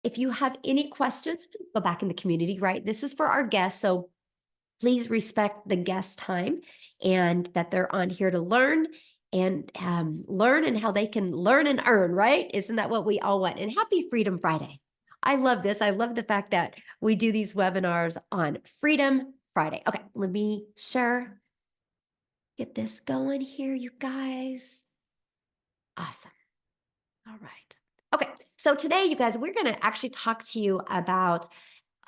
If you have any questions, go back in the community, right? This is for our guests. So please respect the guest time and that they're on here to learn and how they can learn and earn, right? Isn't that what we all want? And happy Freedom Friday. I love this. I love the fact that we do these webinars on Freedom Friday. Okay, let me share, get this going here, you guys. Awesome. All right. Okay, so today, you guys, we're going to actually talk to you about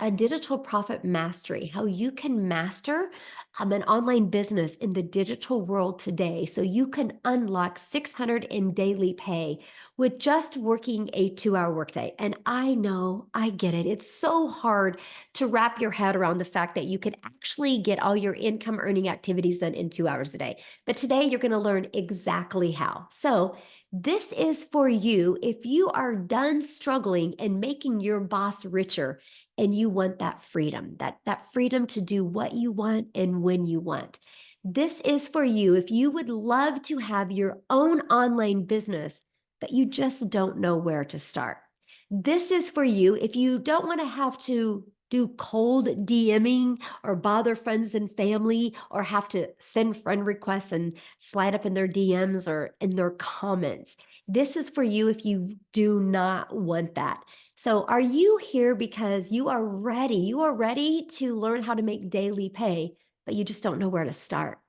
a digital profit mastery, how you can master an online business in the digital world today so you can unlock 600 in daily pay with just working a 2-hour workday. And I know, I get it. It's so hard to wrap your head around the fact that you can actually get all your income earning activities done in 2 hours a day. But today you're going to learn exactly how. So this is for you if you are done struggling and making your boss richer and you want that freedom, that freedom to do what you want and when you want. This is for you if you would love to have your own online business, but you just don't know where to start. This is for you if you don't want to have to do cold DMing or bother friends and family or have to send friend requests and slide up in their DMs or in their comments. This is for you if you do not want that. So are you here because you are ready? You are ready to learn how to make daily pay, but you just don't know where to start.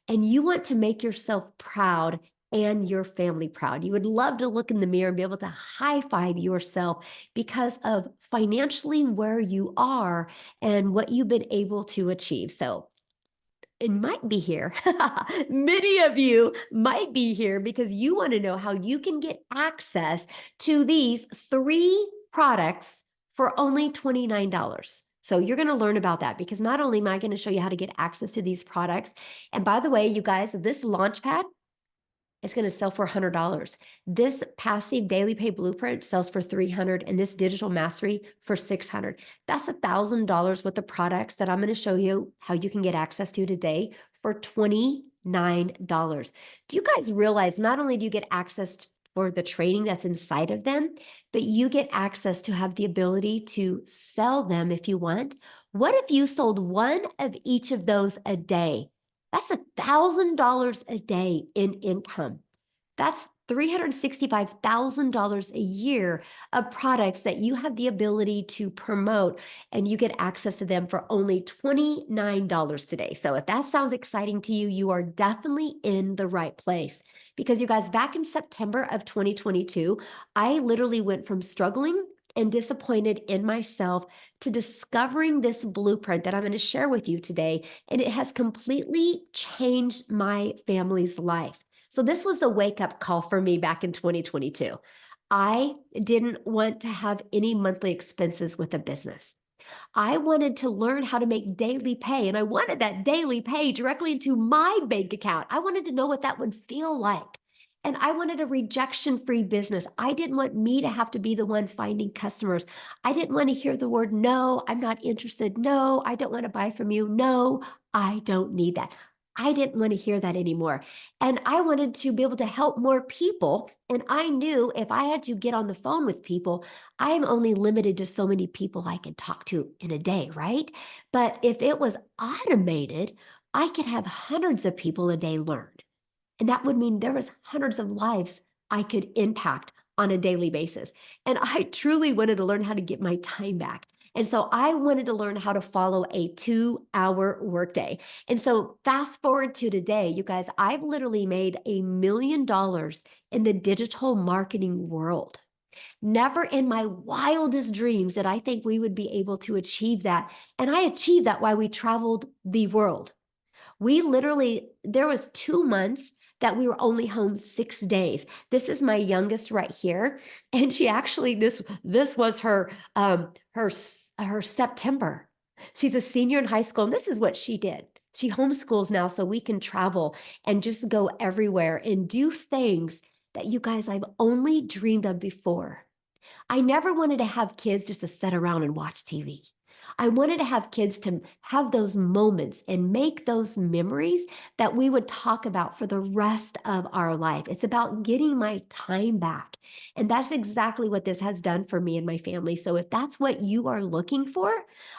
And you want to make yourself proud and your family proud. You would love to look in the mirror and be able to high five yourself because of financially where you are and what you've been able to achieve. So it might be here. Many of you might be here because you want to know how you can get access to these 3 products for only $29. So you're going to learn about that because not only am I going to show you how to get access to these products, and by the way, you guys, this Launchpad is going to sell for $100. This passive daily pay blueprint sells for $300 and this digital mastery for $600. That's $1,000 worth of products that I'm going to show you how you can get access to today for $29. Do you guys realize not only do you get access for the training that's inside of them, but you get access to have the ability to sell them if you want? What if you sold one of each of those a day? That's $1,000 a day in income. That's $365,000 a year of products that you have the ability to promote and you get access to them for only $29 today. So if that sounds exciting to you, you are definitely in the right place. Because you guys, back in September of 2022, I literally went from struggling and disappointed in myself to discovering this blueprint that I'm going to share with you today. And it has completely changed my family's life. So this was a wake-up call for me back in 2022. I didn't want to have any monthly expenses with a business. I wanted to learn how to make daily pay, and I wanted that daily pay directly into my bank account. I wanted to know what that would feel like. And I wanted a rejection-free business. I didn't want me to have to be the one finding customers. I didn't want to hear the word, no, I'm not interested. No, I don't want to buy from you. No, I don't need that. I didn't want to hear that anymore. And I wanted to be able to help more people. And I knew if I had to get on the phone with people, I'm only limited to so many people I can talk to in a day, right? But if it was automated, I could have hundreds of people a day learn. And that would mean there was hundreds of lives I could impact on a daily basis. And I truly wanted to learn how to get my time back. And so I wanted to learn how to follow a 2-hour workday. And so fast forward to today, you guys, I've literally made $1 million in the digital marketing world. Never in my wildest dreams did I think we would be able to achieve that. And I achieved that while we traveled the world. We literally, there was 2 months that we were only home 6 days. This is my youngest right here. And she actually, this was her September. She's a senior in high school. And this is what she did. She homeschools now so we can travel and just go everywhere and do things that you guys I've only dreamed of before. I never wanted to have kids just to sit around and watch TV. I wanted to have kids to have those moments and make those memories that we would talk about for the rest of our life. It's about getting my time back. And that's exactly what this has done for me and my family. So if that's what you are looking for,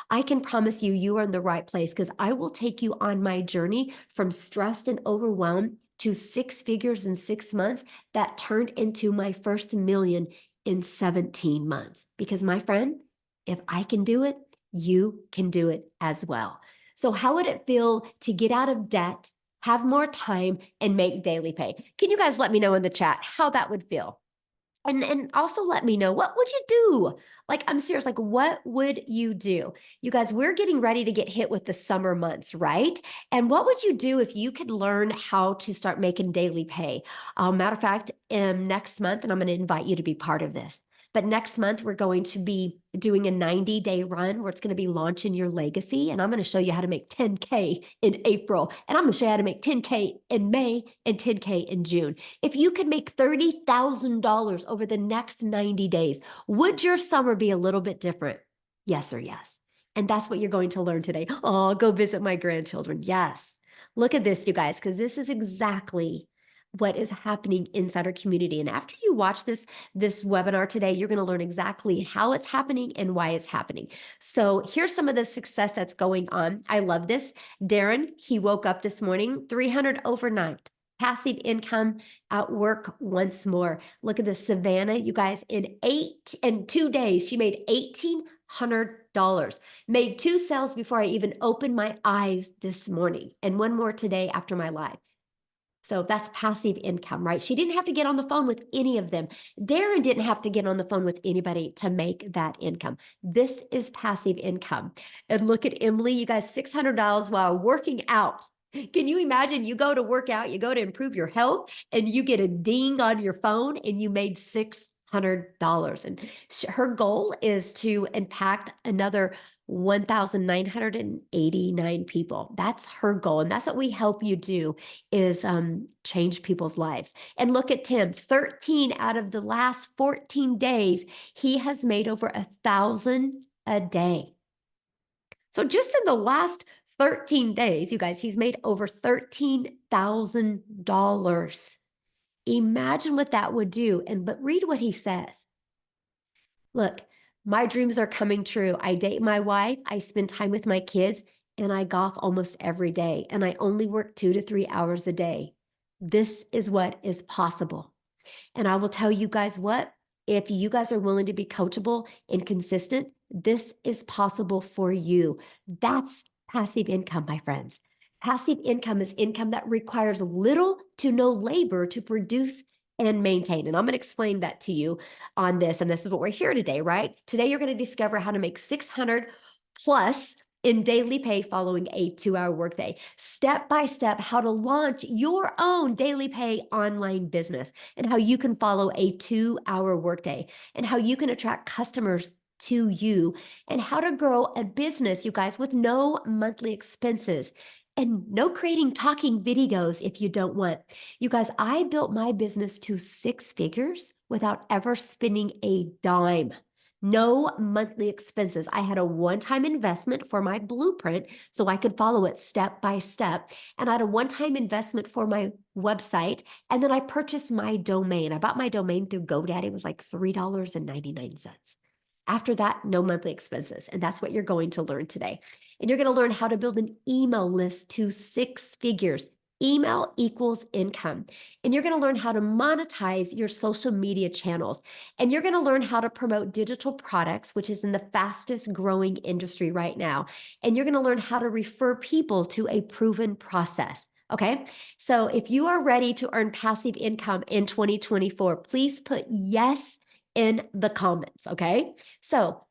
I can promise you, you are in the right place because I will take you on my journey from stressed and overwhelmed to 6 figures in 6 months that turned into my first million in 17 months. Because my friend, if I can do it, you can do it as well. So how would it feel to get out of debt, have more time, and make daily pay? Can you guys let me know in the chat how that would feel? And also let me know, what would you do? Like, I'm serious, like, what would you do? You guys, we're getting ready to get hit with the summer months, right? And what would you do if you could learn how to start making daily pay? Matter of fact, next month, and I'm going to invite you to be part of this. But next month, we're going to be doing a 90-day run where it's going to be launching your legacy. And I'm going to show you how to make 10K in April. And I'm going to show you how to make 10K in May and 10K in June. If you could make $30,000 over the next 90 days, would your summer be a little bit different? Yes or yes? And that's what you're going to learn today. Oh, go visit my grandchildren. Yes. Look at this, you guys, because this is exactly what is happening inside our community. And after you watch this webinar today, you're going to learn exactly how it's happening and why it's happening. So here's some of the success that's going on. I love this. Darren, he woke up this morning, 300 overnight. Passive income at work once more. Look at this, Savannah, you guys, in 2 days, she made $1,800. Made 2 sales before I even opened my eyes this morning, and 1 more today after my live. So that's passive income, right? She didn't have to get on the phone with any of them. Darren didn't have to get on the phone with anybody to make that income. This is passive income. And look at Emily, you guys, $600 while working out. Can you imagine? You go to work out, you go to improve your health, and you get a ding on your phone and you made $600. And her goal is to impact another 1,989 people. That's her goal. And that's what we help you do is change people's lives. And look at Tim, 13 out of the last 14 days, he has made over 1,000 a day. So just in the last 13 days, you guys, he's made over $13,000. Imagine what that would do. But read what he says. Look, my dreams are coming true. I date my wife, I spend time with my kids, and I golf almost every day. And I only work 2 to 3 hours a day. This is what is possible. And I will tell you guys what, if you guys are willing to be coachable and consistent, this is possible for you. That's passive income, my friends. Passive income is income that requires little to no labor to produce and maintain. And I'm going to explain that to you on this. And this is what we're here today, right? Today, you're going to discover how to make 600 plus in daily pay following a 2-hour workday. Step by step, how to launch your own daily pay online business and how you can follow a 2-hour workday and how you can attract customers to you and how to grow a business, you guys, with no monthly expenses and no creating talking videos if you don't want. You guys, I built my business to 6 figures without ever spending a dime. No monthly expenses. I had a one-time investment for my blueprint so I could follow it step by step. And I had a one-time investment for my website. And then I purchased my domain. I bought my domain through GoDaddy. It was like $3.99. After that, no monthly expenses. And that's what you're going to learn today. And you're going to learn how to build an email list to 6 figures. Email equals income. And you're going to learn how to monetize your social media channels. And you're going to learn how to promote digital products, which is in the fastest growing industry right now. And you're going to learn how to refer people to a proven process. Okay. So if you are ready to earn passive income in 2024, please put yes in the comments. Okay. So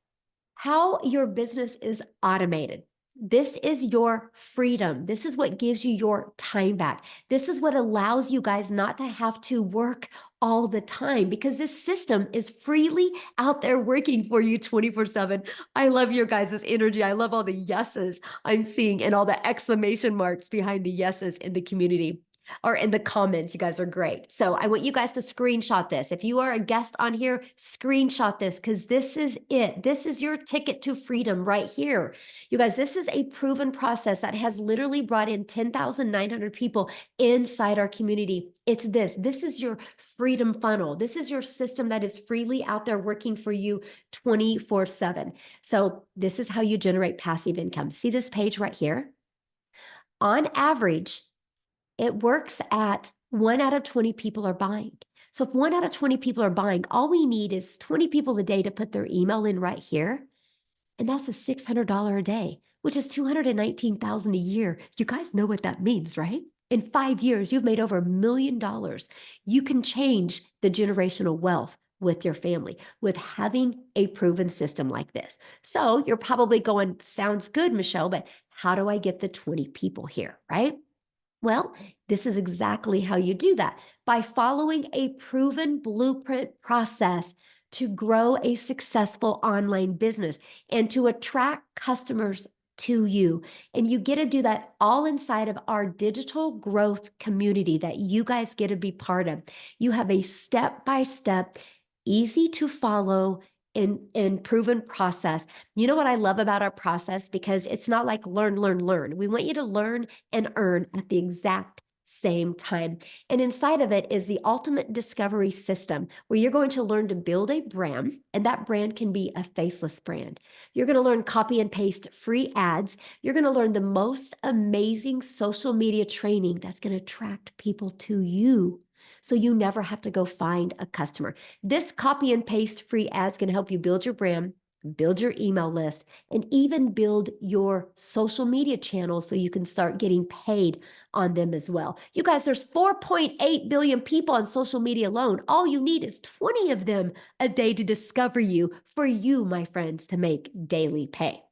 how your business is automated. This is your freedom. This is what gives you your time back. This is what allows you guys not to have to work all the time because this system is freely out there working for you 24/7. I love your guys' energy. I love all the yeses I'm seeing and all the exclamation marks behind the yeses in the community. or in the comments. You guys are great. So I want you guys to screenshot this. If you are a guest on here, screenshot this, because this is it. This is your ticket to freedom right here. You guys, this is a proven process that has literally brought in 10,900 people inside our community. It's this. This is your freedom funnel. This is your system that is freely out there working for you 24/7. So this is how you generate passive income. See this page right here? On average, it works at 1 out of 20 people are buying. So if 1 out of 20 people are buying, all we need is 20 people a day to put their email in right here. And that's a $600 a day, which is $219,000 a year. You guys know what that means, right? In 5 years, you've made over $1 million. You can change the generational wealth with your family with having a proven system like this. So you're probably going, sounds good, Michelle, but how do I get the 20 people here, right? Well, this is exactly how you do that, by following a proven blueprint process to grow a successful online business and to attract customers to you. And you get to do that all inside of our digital growth community that you guys get to be part of. You have a step-by-step, easy to follow and proven process. You know what I love about our process? Because it's not like learn, learn, learn. We want you to learn and earn at the exact same time. And inside of it is the ultimate discovery system where you're going to learn to build a brand, and that brand can be a faceless brand. You're going to learn copy and paste free ads. You're going to learn the most amazing social media training that's going to attract people to you, so you never have to go find a customer. This copy and paste free ads can help you build your brand, build your email list, and even build your social media channels so you can start getting paid on them as well. You guys, there's 4.8 billion people on social media alone. All you need is 20 of them a day to discover you, for you, my friends, to make daily pay.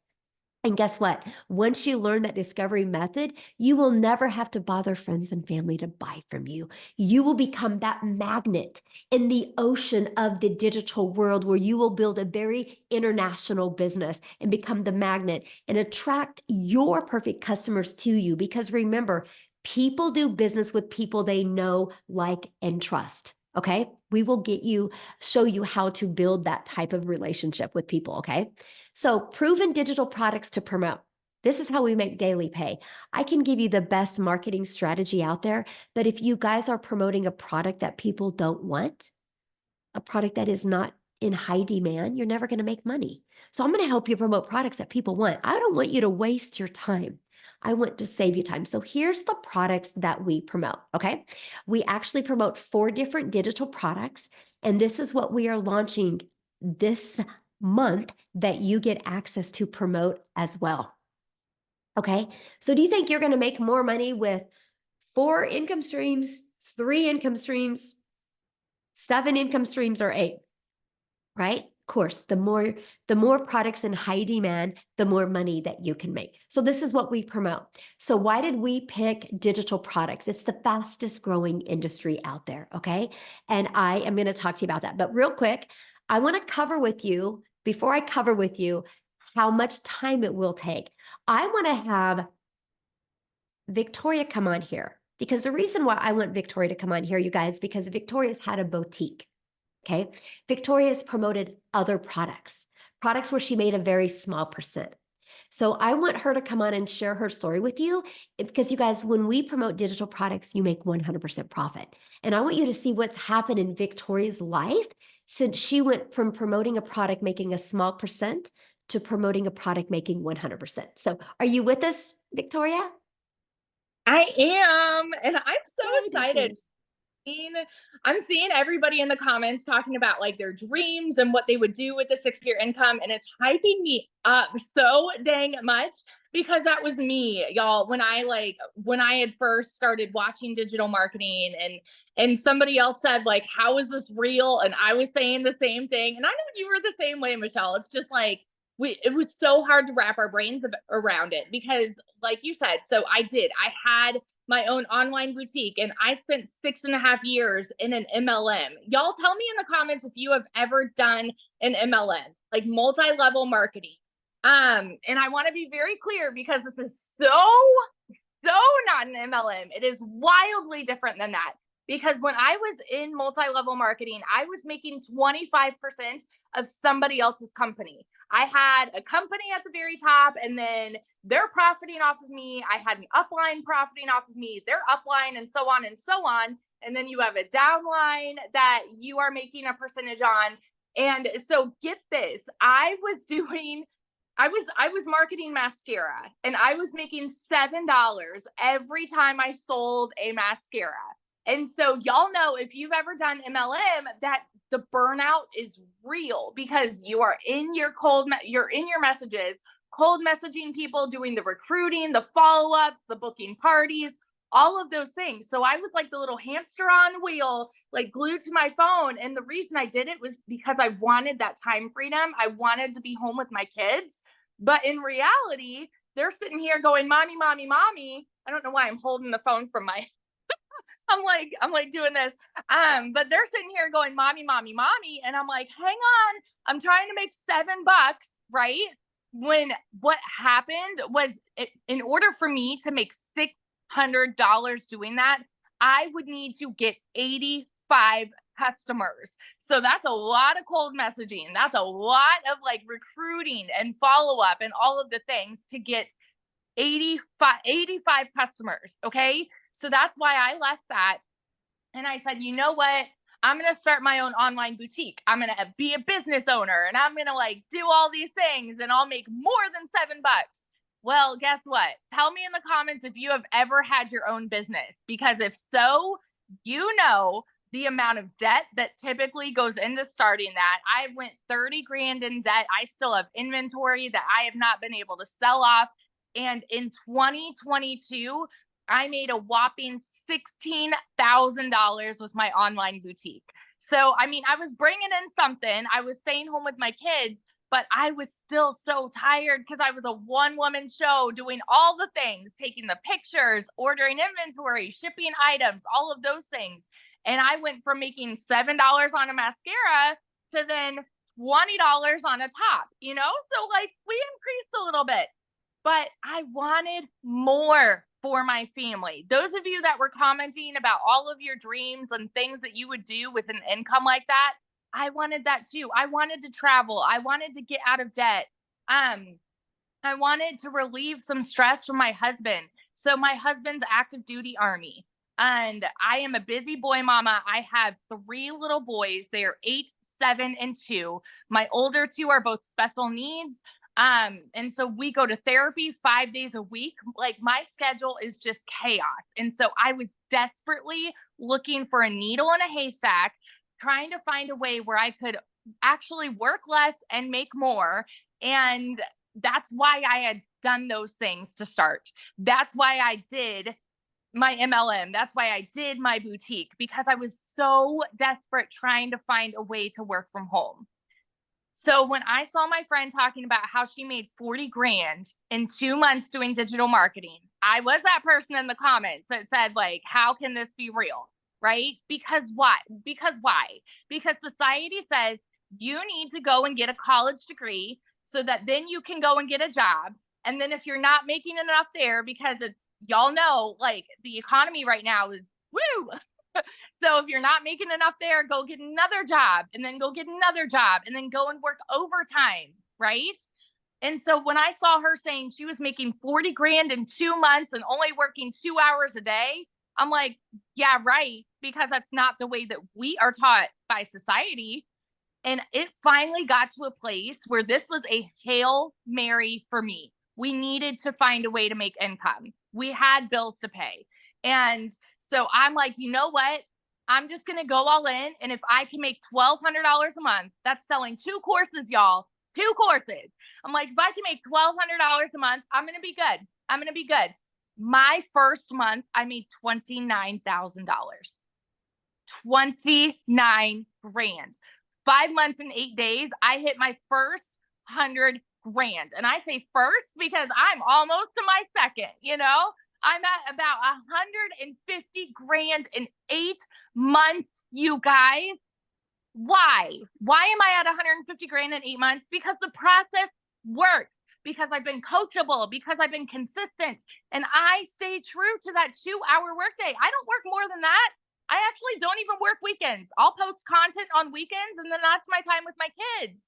And guess what? Once you learn that discovery method, you will never have to bother friends and family to buy from you. You will become that magnet in the ocean of the digital world, where you will build a very international business and become the magnet and attract your perfect customers to you. Because remember, people do business with people they know, like, and trust. Okay? We will show you how to build that type of relationship with people. Okay? So proven digital products to promote. This is how we make daily pay. I can give you the best marketing strategy out there, but if you guys are promoting a product that people don't want, a product that is not in high demand, you're never going to make money. So I'm going to help you promote products that people want. I don't want you to waste your time. I want to save you time. So here's the products that we promote, okay? We actually promote 4 different digital products, and this is what we are launching this month that you get access to promote as well. Okay, so do you think you're going to make more money with 4 income streams, 3 income streams, 7 income streams, or 8? Right? Of course, the more products in high demand, the more money that you can make. So this is what we promote. So why did we pick digital products? It's the fastest growing industry out there, okay? And I am going to talk to you about that. But real quick, I want to cover with you, before I cover with you how much time it will take, I want to have Victoria come on here. Because the reason why I want Victoria to come on here, you guys, because Victoria's had a boutique. Okay. Victoria's promoted other products where she made a very small percent. So I want her to come on and share her story with you, because you guys, when we promote digital products, you make 100% profit. And I want you to see what's happened in Victoria's life since she went from promoting a product making a small percent to promoting a product making 100%. So are you with us, Victoria? I am, and I'm so excited. Yes. I'm seeing everybody in the comments talking about like their dreams and what they would do with a 6-figure income, and it's hyping me up so dang much, because that was me, y'all, when I had first started watching digital marketing, and somebody else said like, how is this real? And I was saying the same thing, and I know you were the same way, Michelle. It's just like it was so hard to wrap our brains around it, because like you said, so I had my own online boutique, and I spent 6.5 years in an MLM. Y'all tell me in the comments if you have ever done an MLM, like multi-level marketing. And I want to be very clear, because this is so so not an MLM. It is wildly different than that. Because when I was in multi-level marketing, I was making 25% of somebody else's company. I had a company at the very top, and then they're profiting off of me. I had an upline profiting off of me, their upline, and so on and so on. And then you have a downline that you are making a percentage on. And so get this, I was marketing mascara, and I was making $7 every time I sold a mascara. And so y'all know, if you've ever done MLM, that the burnout is real, because you are in your you're in your messages, cold messaging people, doing the recruiting, the follow-ups, the booking parties, all of those things. So I was like the little hamster on wheel, like glued to my phone. And the reason I did it was because I wanted that time freedom. I wanted to be home with my kids. But in reality, they're sitting here going, mommy, mommy, mommy. I don't know why I'm holding the phone from my I'm like doing this. But they're sitting here going, mommy, mommy, mommy. And I'm like, hang on, I'm trying to make $7, right? When what happened was, in order for me to make $600 doing that, I would need to get 85 customers. So that's a lot of cold messaging. That's a lot of like recruiting and follow up and all of the things to get 85 customers. Okay. So that's why I left that. And I said, you know what? I'm going to start my own online boutique. I'm going to be a business owner, and I'm going to like do all these things, and I'll make more than $7. Well, guess what? Tell me in the comments if you have ever had your own business, because if so, you know the amount of debt that typically goes into starting that. I went 30 grand in debt. I still have inventory that I have not been able to sell off. And in 2022, I made a whopping $16,000 with my online boutique. So, I mean, I was bringing in something. I was staying home with my kids, but I was still so tired because I was a one-woman show doing all the things, taking the pictures, ordering inventory, shipping items, all of those things. And I went from making $7 on a mascara to then $20 on a top, you know? So like we increased a little bit, but I wanted more for my family. Those of you that were commenting about all of your dreams and things that you would do with an income like that, I wanted that too. I wanted to travel. I wanted to get out of debt. I wanted to relieve some stress from my husband. So my husband's active duty Army, and I am a busy boy mama. I have 3 little boys. They are 8, 7, and 2. My older 2 are both special needs. And so we go to therapy 5 days a week. Like my schedule is just chaos. And so I was desperately looking for a needle in a haystack, trying to find a way where I could actually work less and make more. And that's why I had done those things to start. That's why I did my MLM. That's why I did my boutique, because I was so desperate trying to find a way to work from home. So when I saw my friend talking about how she made 40 grand in 2 months doing digital marketing, I was that person in the comments that said, like, how can this be real? Right? Because what? Because why? Because society says you need to go and get a college degree so that then you can go and get a job. And then if you're not making enough there, because it's, y'all know, like the economy right now is woo. So if you're not making enough there, go get another job, and then go get another job, and then go and work overtime, right? And so when I saw her saying she was making 40 grand in 2 months and only working 2 hours a day, I'm like, yeah, right. Because that's not the way that we are taught by society. And it finally got to a place where this was a Hail Mary for me. We needed to find a way to make income. We had bills to pay. And so I'm like, you know what? I'm just going to go all in. And if I can make $1,200 a month, that's selling 2 courses, y'all, 2 courses. I'm like, if I can make $1,200 a month, I'm going to be good. I'm going to be good. My first month, I made $29,000. 29 grand. 5 months and 8 days, I hit my first 100 grand. And I say first because I'm almost to my second, you know? I'm at about 150 grand in 8 months, you guys. Why? Why am I at 150 grand in 8 months? Because the process works. because I've been coachable, because I've been consistent, and I stay true to that 2-hour workday. I don't work more than that. I actually don't even work weekends. I'll post content on weekends, and then that's my time with my kids.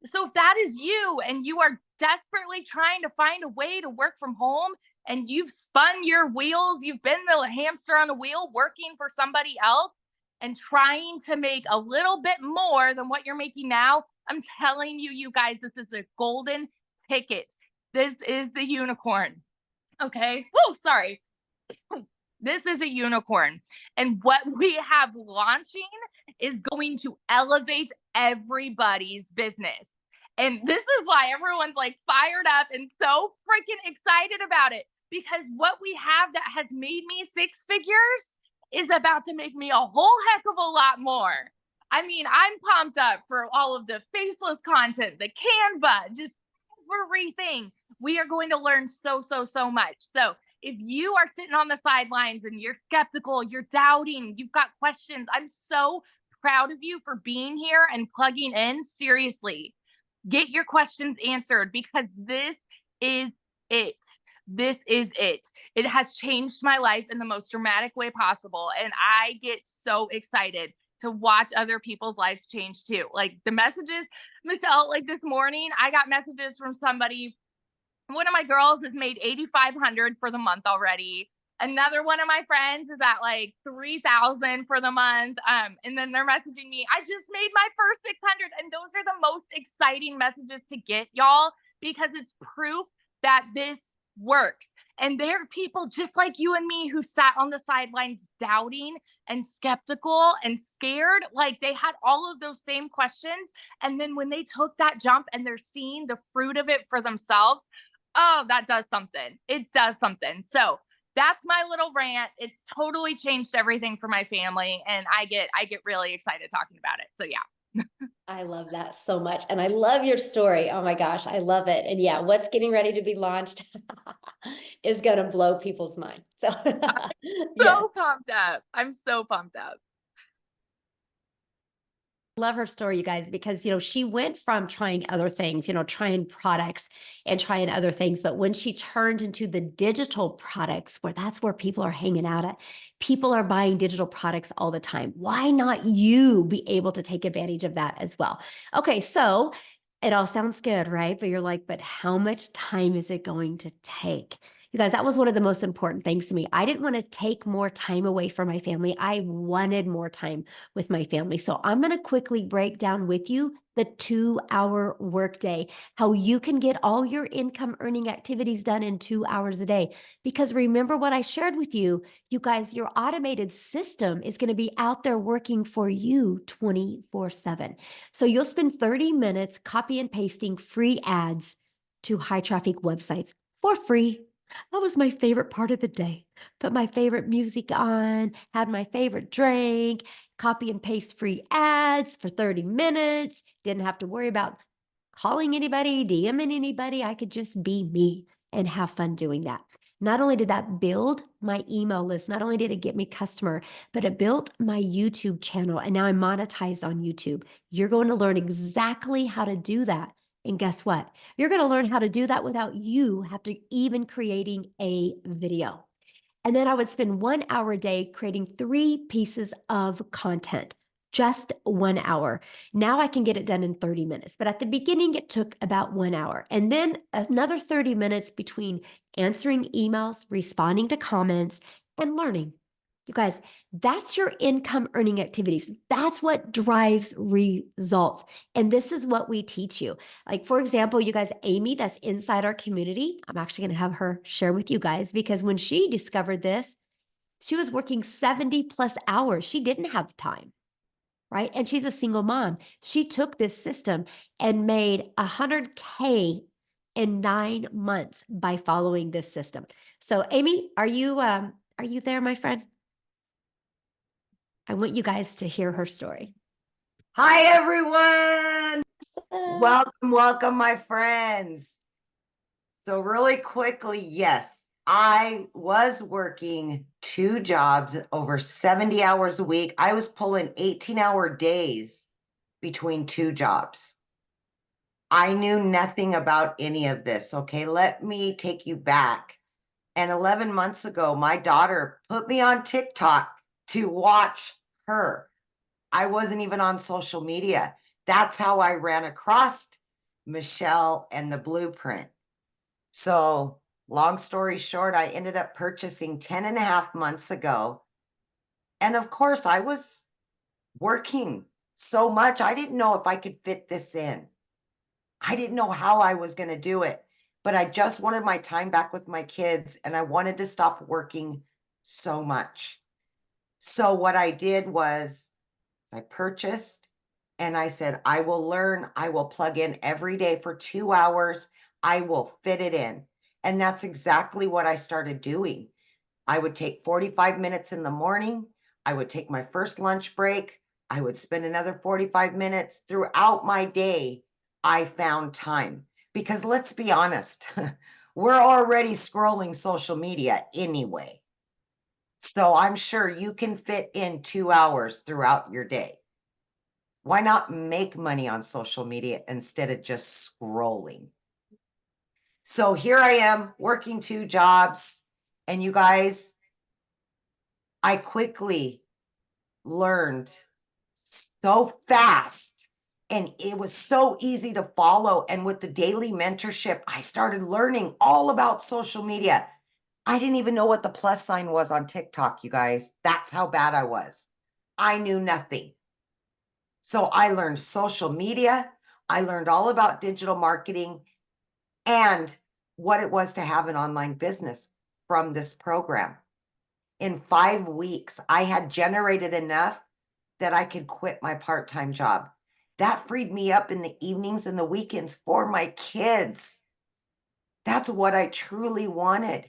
So if that is you and you are desperately trying to find a way to work from home and you've spun your wheels, you've been the hamster on a wheel working for somebody else and trying to make a little bit more than what you're making now, I'm telling you, you guys, this is a golden ticket. This is the unicorn. Okay. Oh, sorry. This is a unicorn. And what we have launching is going to elevate everybody's business. And this is why everyone's like fired up and so freaking excited about it, because what we have that has made me six figures is about to make me a whole heck of a lot more. I mean, I'm pumped up for all of the faceless content, the Canva, just everything. We are going to learn so much. So if you are sitting on the sidelines and you're skeptical, you're doubting, you've got questions, I'm so proud of you for being here and plugging in. Seriously, get your questions answered, because this is it. This is it. It has changed my life in the most dramatic way possible. And I get so excited to watch other people's lives change too. Like the messages, Michelle, like this morning, I got messages from somebody. One of my girls has made 8,500 for the month already. Another one of my friends is at like 3,000 for the month. And then they're messaging me, I just made my first 600. And those are the most exciting messages to get, y'all, because it's proof that this works. And there are people just like you and me who sat on the sidelines doubting and skeptical and scared. Like they had all of those same questions. And then when they took that jump and they're seeing the fruit of it for themselves, oh, that does something. It does something. So that's my little rant. It's totally changed everything for my family. And I get really excited talking about it. So yeah. I love that so much. And I love your story. Oh my gosh, I love it. And yeah, what's getting ready to be launched is going to blow people's mind. So, yeah. So pumped up. I'm so pumped up. Love her story, you guys, because, she went from trying other things, trying products and trying other things. But when she turned into the digital products, that's where people are hanging out at. People are buying digital products all the time. Why not you be able to take advantage of that as well? Okay, so it all sounds good, right? But you're like, but how much time is it going to take? You guys, that was one of the most important things to me. I didn't want to take more time away from my family. I wanted more time with my family. So I'm going to quickly break down with you the 2-hour workday, how you can get all your income earning activities done in 2 hours a day. Because remember what I shared with you, you guys, your automated system is going to be out there working for you 24/7. So you'll spend 30 minutes copy and pasting free ads to high traffic websites for free. That was my favorite part of the day. Put my favorite music on, had my favorite drink, copy and paste free ads for 30 minutes. Didn't have to worry about calling anybody, DMing anybody. I could just be me and have fun doing that. Not only did that build my email list, not only did it get me customer, but it built my YouTube channel. And now I'm monetized on YouTube. You're going to learn exactly how to do that. And guess what? You're going to learn how to do that without you have to even creating a video. And then I would spend 1 hour a day creating 3 pieces of content, just 1 hour. Now I can get it done in 30 minutes. But at the beginning, it took about 1 hour. And then another 30 minutes between answering emails, responding to comments, and learning. You guys, that's your income earning activities. That's what drives results. And this is what we teach you. Like, for example, you guys, Amy, that's inside our community, I'm actually going to have her share with you guys, because when she discovered this, she was working 70 plus hours. She didn't have time, right? And she's a single mom. She took this system and made 100K in 9 months by following this system. So Amy, are you there, my friend? I want you guys to hear her story. Hi, everyone. Welcome, my friends. So really quickly, yes, I was working 2 jobs over 70 hours a week. I was pulling 18-hour days between 2 jobs. I knew nothing about any of this. Okay, let me take you back. And 11 months ago, my daughter put me on TikTok to watch her. I wasn't even on social media. That's how I ran across Michelle and the blueprint. So long story short, I ended up purchasing 10 and a half months ago. And of course, I was working so much. I didn't know if I could fit this in. I didn't know how I was going to do it, but I just wanted my time back with my kids and I wanted to stop working so much. So what I did was I purchased and I said, I will learn, I will plug in every day for 2 hours. I will fit it in. And that's exactly what I started doing. I would take 45 minutes in the morning. I would take my first lunch break. I would spend another 45 minutes throughout my day. I found time because let's be honest, we're already scrolling social media anyway. So I'm sure you can fit in 2 hours throughout your day. Why not make money on social media instead of just scrolling? So here I am working 2 jobs, and you guys, I quickly learned so fast and it was so easy to follow. And with the daily mentorship, I started learning all about social media. I didn't even know what the plus sign was on TikTok, you guys. That's how bad I was. I knew nothing. So I learned social media. I learned all about digital marketing and what it was to have an online business from this program. In 5 weeks, I had generated enough that I could quit my part-time job. That freed me up in the evenings and the weekends for my kids. That's what I truly wanted.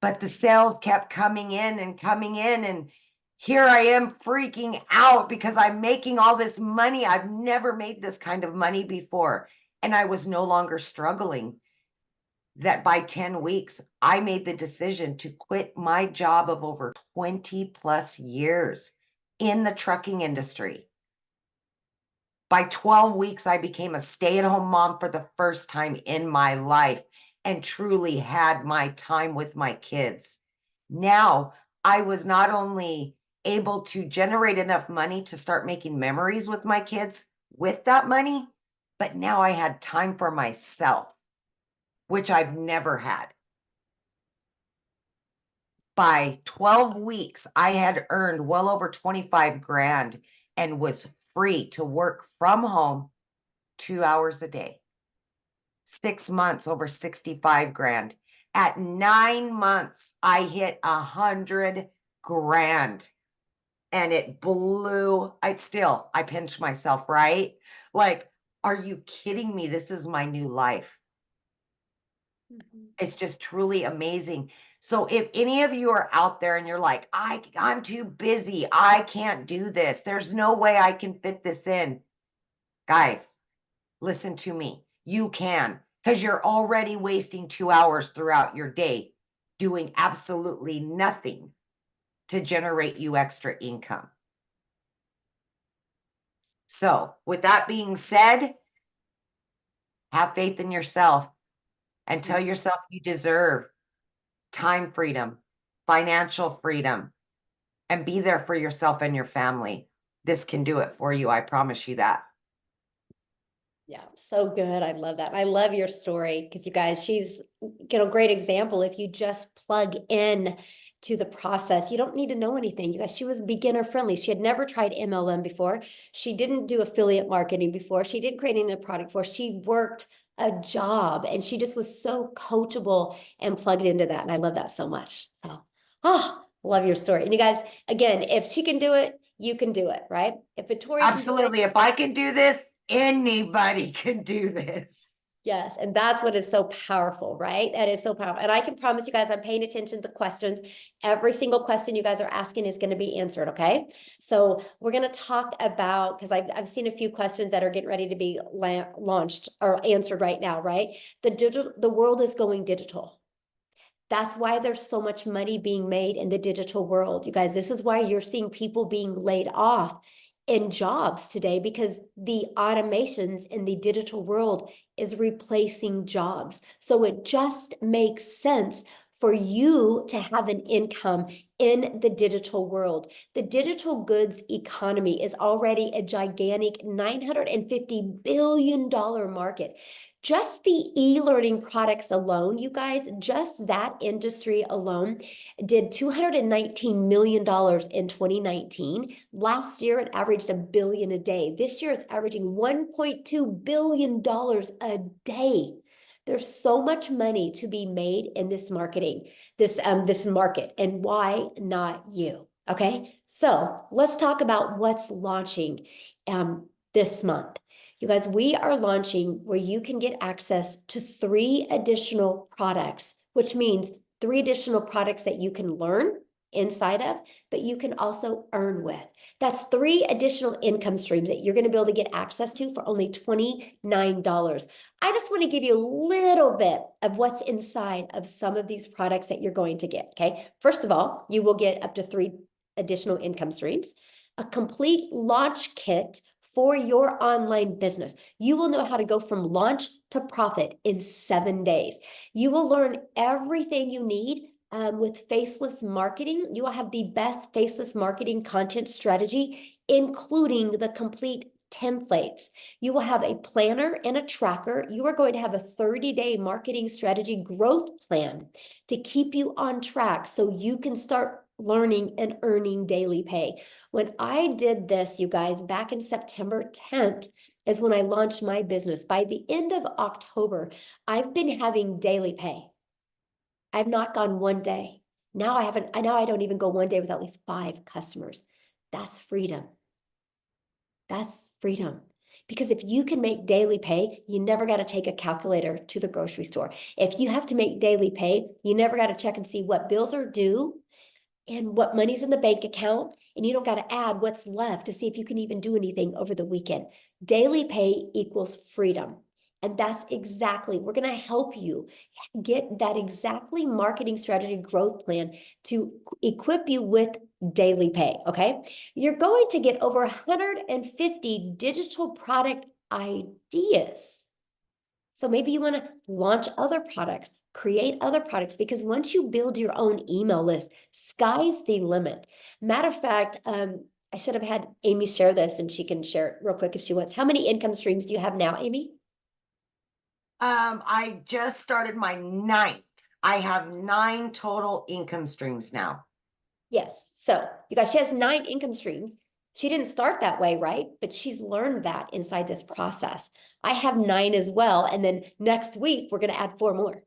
But the sales kept coming in and coming in, and here I am freaking out because I'm making all this money. I've never made this kind of money before, and I was no longer struggling. That by 10 weeks, I made the decision to quit my job of over 20 plus years in the trucking industry. By 12 weeks, I became a stay-at-home mom for the first time in my life and truly had my time with my kids. Now, I was not only able to generate enough money to start making memories with my kids with that money, but now I had time for myself, which I've never had. By 12 weeks, I had earned well over 25 grand and was free to work from home 2 hours a day. 6 months, over 65 grand. At 9 months, I hit 100 grand and it blew. I pinched myself, right? Like, are you kidding me? This is my new life. It's just truly amazing. So if any of you are out there and you're like, I'm too busy, I can't do this, there's no way I can fit this in. Guys, listen to me. You can, because you're already wasting 2 hours throughout your day doing absolutely nothing to generate you extra income. So with that being said, have faith in yourself and tell yourself you deserve time freedom, financial freedom, and be there for yourself and your family. This can do it for you. I promise you that. Yeah, so good. I love that. I love your story because you guys, she's a great example. If you just plug in to the process, you don't need to know anything. You guys, she was beginner friendly. She had never tried MLM before. She didn't do affiliate marketing before. She didn't create any product before. She worked a job and she just was so coachable and plugged into that. And I love that so much. So, love your story. And you guys, again, if she can do it, you can do it, right? If Victoria Absolutely. can do it, If I can do this, anybody can do this. yes, and that's what is so powerful, right? That is so powerful. And I can promise you guys, I'm paying attention to the questions. Every single question you guys are asking is going to be answered, okay? So we're going to talk about, because I've seen a few questions that are getting ready to be launched or answered right now, right? The world is going digital. That's why there's so much money being made in the digital world. You guys, this is why you're seeing people being laid off in jobs today because the automations in the digital world is replacing jobs. So it just makes sense for you to have an income in the digital world. The digital goods economy is already a gigantic $950 billion market. Just the e-learning products alone, you guys, just that industry alone did $219 million in 2019. Last year, it averaged $1 billion a day. This year, it's averaging $1.2 billion a day. There's so much money to be made in this marketing, this market, and why not you? Okay, so let's talk about what's launching this month. You guys, we are launching where you can get access to 3 additional products, which means 3 additional products that you can learn inside of, but you can also earn with. That's 3 additional income streams that you're going to be able to get access to for only $29. I just want to give you a little bit of what's inside of some of these products that you're going to get, okay? First of all, you will get up to 3 additional income streams, a complete launch kit for your online business. You will know how to go from launch to profit in 7 days. You will learn everything you need with faceless marketing. You will have the best faceless marketing content strategy, including the complete templates. You will have a planner and a tracker. You are going to have a 30-day marketing strategy growth plan to keep you on track so you can start learning and earning daily pay. When I did this, you guys, back in September 10th is when I launched my business. By the end of October, I've been having daily pay. I've not gone one day. Now I don't even go one day without at least 5 customers. That's freedom. That's freedom. Because if you can make daily pay, you never got to take a calculator to the grocery store. If you have to make daily pay, you never got to check and see what bills are due and what money's in the bank account, and you don't got to add what's left to see if you can even do anything over the weekend. Daily pay equals freedom. And that's exactly, we're going to help you get that exactly marketing strategy growth plan to equip you with daily pay, okay? You're going to get over 150 digital product ideas. So maybe you want to launch other products, create other products, because once you build your own email list, sky's the limit. Matter of fact, I should have had Amy share this, and she can share it real quick if she wants. How many income streams do you have now, Amy? I just started my 9th. I have 9 total income streams now. Yes. So you guys, she has 9 income streams. She didn't start that way, right? But she's learned that inside this process. I have 9 as well. And then next week, we're going to add 4 more.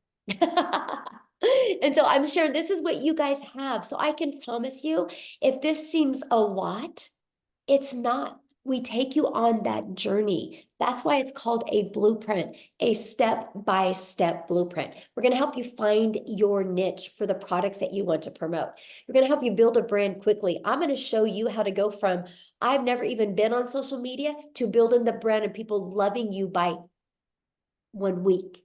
And so I'm sure this is what you guys have. So I can promise you, if this seems a lot, it's not. We take you on that journey. That's why it's called a blueprint, a step-by-step blueprint. We're going to help you find your niche for the products that you want to promote. We're going to help you build a brand quickly. I'm going to show you how to go from I've never even been on social media to building the brand and people loving you by 1 week.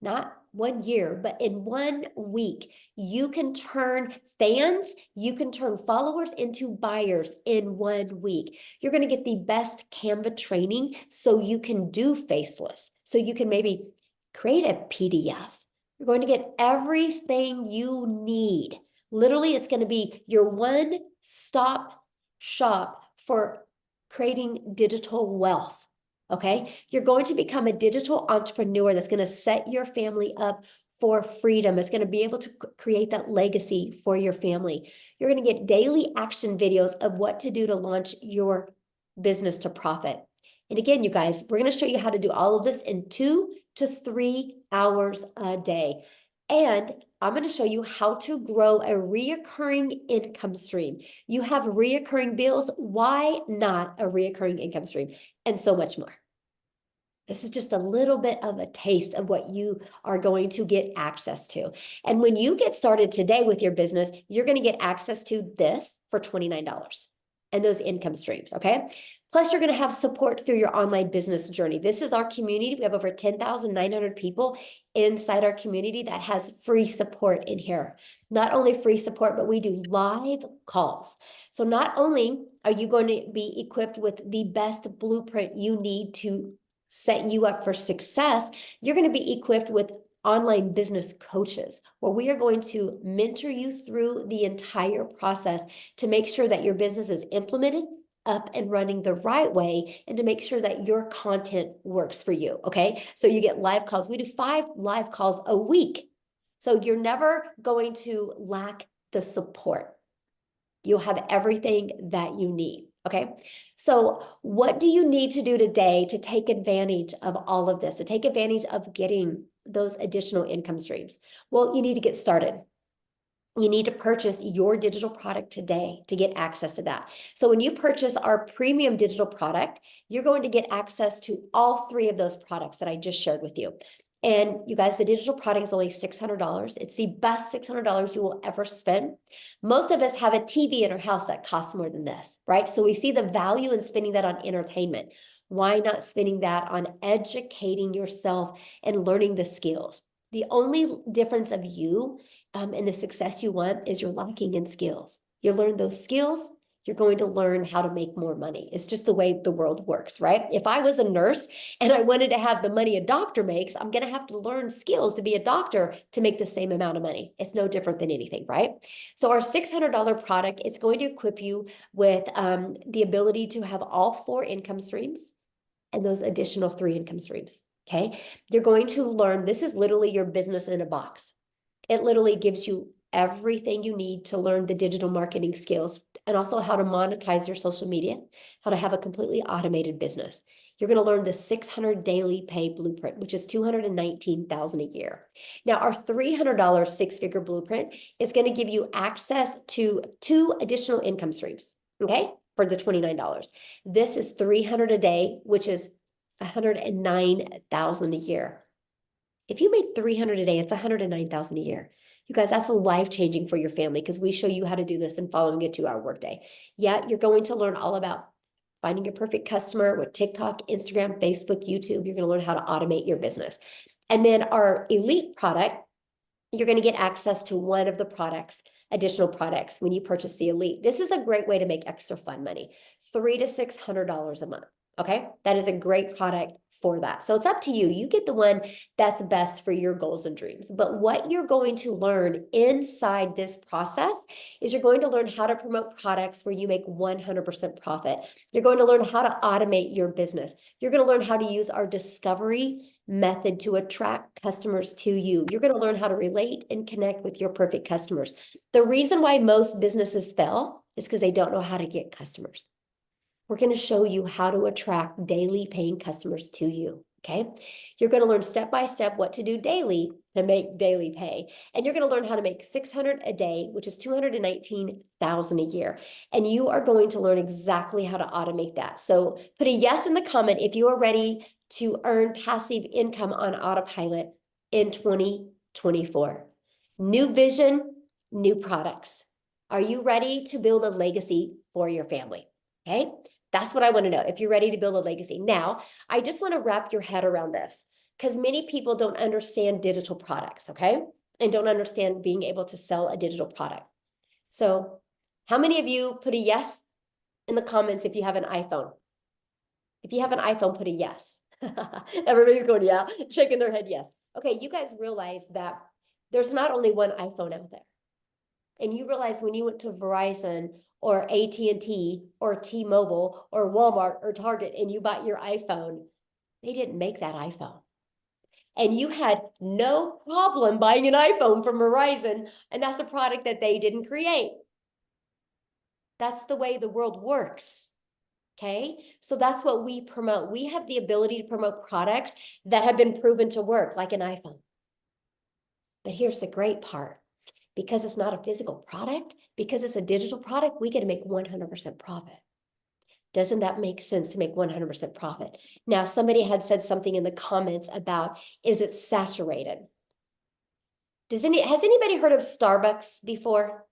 Not 1 year, but in 1 week, you can turn fans, you can turn followers into buyers in 1 week. You're going to get the best Canva training so you can do faceless. So you can maybe create a PDF. You're going to get everything you need. Literally, it's going to be your one-stop shop for creating digital wealth. Okay, you're going to become a digital entrepreneur that's going to set your family up for freedom. It's going to be able to create that legacy for your family. You're going to get daily action videos of what to do to launch your business to profit. And again, you guys, we're going to show you how to do all of this in 2 to 3 hours a day. And I'm going to show you how to grow a reoccurring income stream. You have reoccurring bills. Why not a reoccurring income stream? And so much more. This is just a little bit of a taste of what you are going to get access to. And when you get started today with your business, you're going to get access to this for $29 and those income streams, okay? Plus, you're going to have support through your online business journey. This is our community. We have over 10,900 people inside our community that has free support in here. Not only free support, but we do live calls. So not only Are you going to be equipped with the best blueprint you need to set you up for success? You're going to be equipped with online business coaches, where we are going to mentor you through the entire process to make sure that your business is implemented, up and running the right way, and to make sure that your content works for you. Okay. So you get live calls. We do 5 live calls a week. So you're never going to lack the support. You'll have everything that you need. Okay. So what do you need to do today to take advantage of all of this, to take advantage of getting those additional income streams? Well, you need to get started. You need to purchase your digital product today to get access to that. So when you purchase our premium digital product, you're going to get access to all 3 of those products that I just shared with you. And you guys, the digital product is only $600. It's the best $600 you will ever spend. Most of us have a TV in our house that costs more than this, right? So we see the value in spending that on entertainment. Why not spending that on educating yourself and learning the skills? The only difference of you and the success you want is you're lacking in skills. You learn those skills, you're going to learn how to make more money. It's just the way the world works, right? If I was a nurse and I wanted to have the money a doctor makes, I'm going to have to learn skills to be a doctor to make the same amount of money. It's no different than anything, right? So our $600 product, it's going to equip you with the ability to have all 4 income streams and those additional 3 income streams. Okay. You're going to learn, this is literally your business in a box. It literally gives you everything you need to learn the digital marketing skills and also how to monetize your social media, how to have a completely automated business. You're going to learn the 600 daily pay blueprint, which is $219,000 a year. Now, our $300 6-figure blueprint is going to give you access to 2 additional income streams, okay, for the $29. This is $300 a day, which is $109,000 a year. If you made $300 a day, it's $109,000 a year. You guys, that's life-changing for your family because we show you how to do this and following a 2-hour workday. Yeah, you're going to learn all about finding your perfect customer with TikTok, Instagram, Facebook, YouTube. You're going to learn how to automate your business. And then our elite product, you're going to get access to one of the products, additional products when you purchase the elite. This is a great way to make extra fun money, $300 to $600 a month. Okay, that is a great product for that. So it's up to you. You get the one that's best for your goals and dreams. But what you're going to learn inside this process is you're going to learn how to promote products where you make 100% profit. You're going to learn how to automate your business. You're going to learn how to use our discovery method to attract customers to you. You're going to learn how to relate and connect with your perfect customers. The reason why most businesses fail is because they don't know how to get customers. We're going to show you how to attract daily paying customers to you. Okay. You're going to learn step by step what to do daily to make daily pay. And you're going to learn how to make 600 a day, which is 219,000 a year. And you are going to learn exactly how to automate that. So put a yes in the comment if you are ready to earn passive income on autopilot in 2024. New vision, new products. Are you ready to build a legacy for your family? Okay. That's what I want to know, if you're ready to build a legacy. Now, I just want to wrap your head around this because many people don't understand digital products, okay? And don't understand being able to sell a digital product. So how many of you put a yes in the comments if you have an iPhone? If you have an iPhone, put a yes. Everybody's going, yeah, shaking their head, yes. Okay, you guys realize that there's not only one iPhone out there. And you realize when you went to Verizon or AT&T or T-Mobile or Walmart or Target and you bought your iPhone, they didn't make that iPhone. And you had no problem buying an iPhone from Verizon, and that's a product that they didn't create. That's the way the world works. Okay, so that's what we promote. We have the ability to promote products that have been proven to work, like an iPhone. But here's the great part. Because it's not a physical product, because it's a digital product, we get to make 100% profit. Doesn't that make sense to make 100% profit? Now, somebody had said something in the comments about, is it saturated? Has anybody heard of Starbucks before?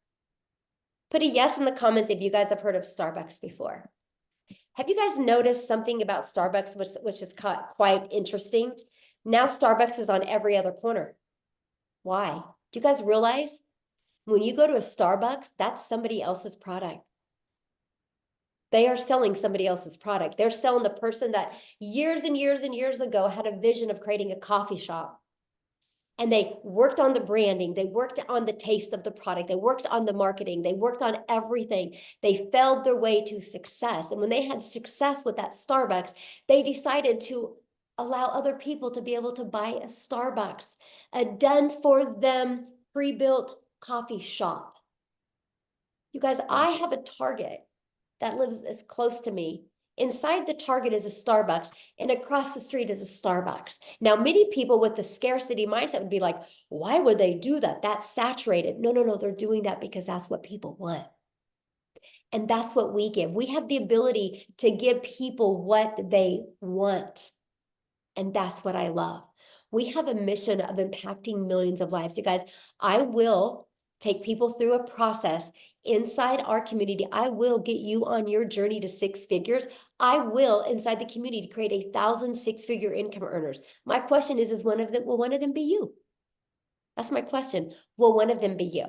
Put a yes in the comments if you guys have heard of Starbucks before. Have you guys noticed something about Starbucks, which is quite interesting? Now Starbucks is on every other corner. Why? Do you guys realize? When you go to a Starbucks, that's somebody else's product. They are selling somebody else's product. They're selling the person that years and years and years ago had a vision of creating a coffee shop. And they worked on the branding. They worked on the taste of the product. They worked on the marketing. They worked on everything. They felled their way to success. And when they had success with that Starbucks, they decided to allow other people to be able to buy a Starbucks, a done for them pre-built coffee shop. You guys, I have a Target that lives as close to me. Inside the Target is a Starbucks, and across the street is a Starbucks. Now, many people with the scarcity mindset would be like, why would they do that? That's saturated. No, no, no. They're doing that because that's what people want. And that's what we give. We have the ability to give people what they want. And that's what I love. We have a mission of impacting millions of lives. You guys, I will take people through a process inside our community. I will get you on your journey to 6 figures. I will, inside the community, create 1,000 6-figure income earners. My question is one of them, will one of them be you? That's my question. Will one of them be you?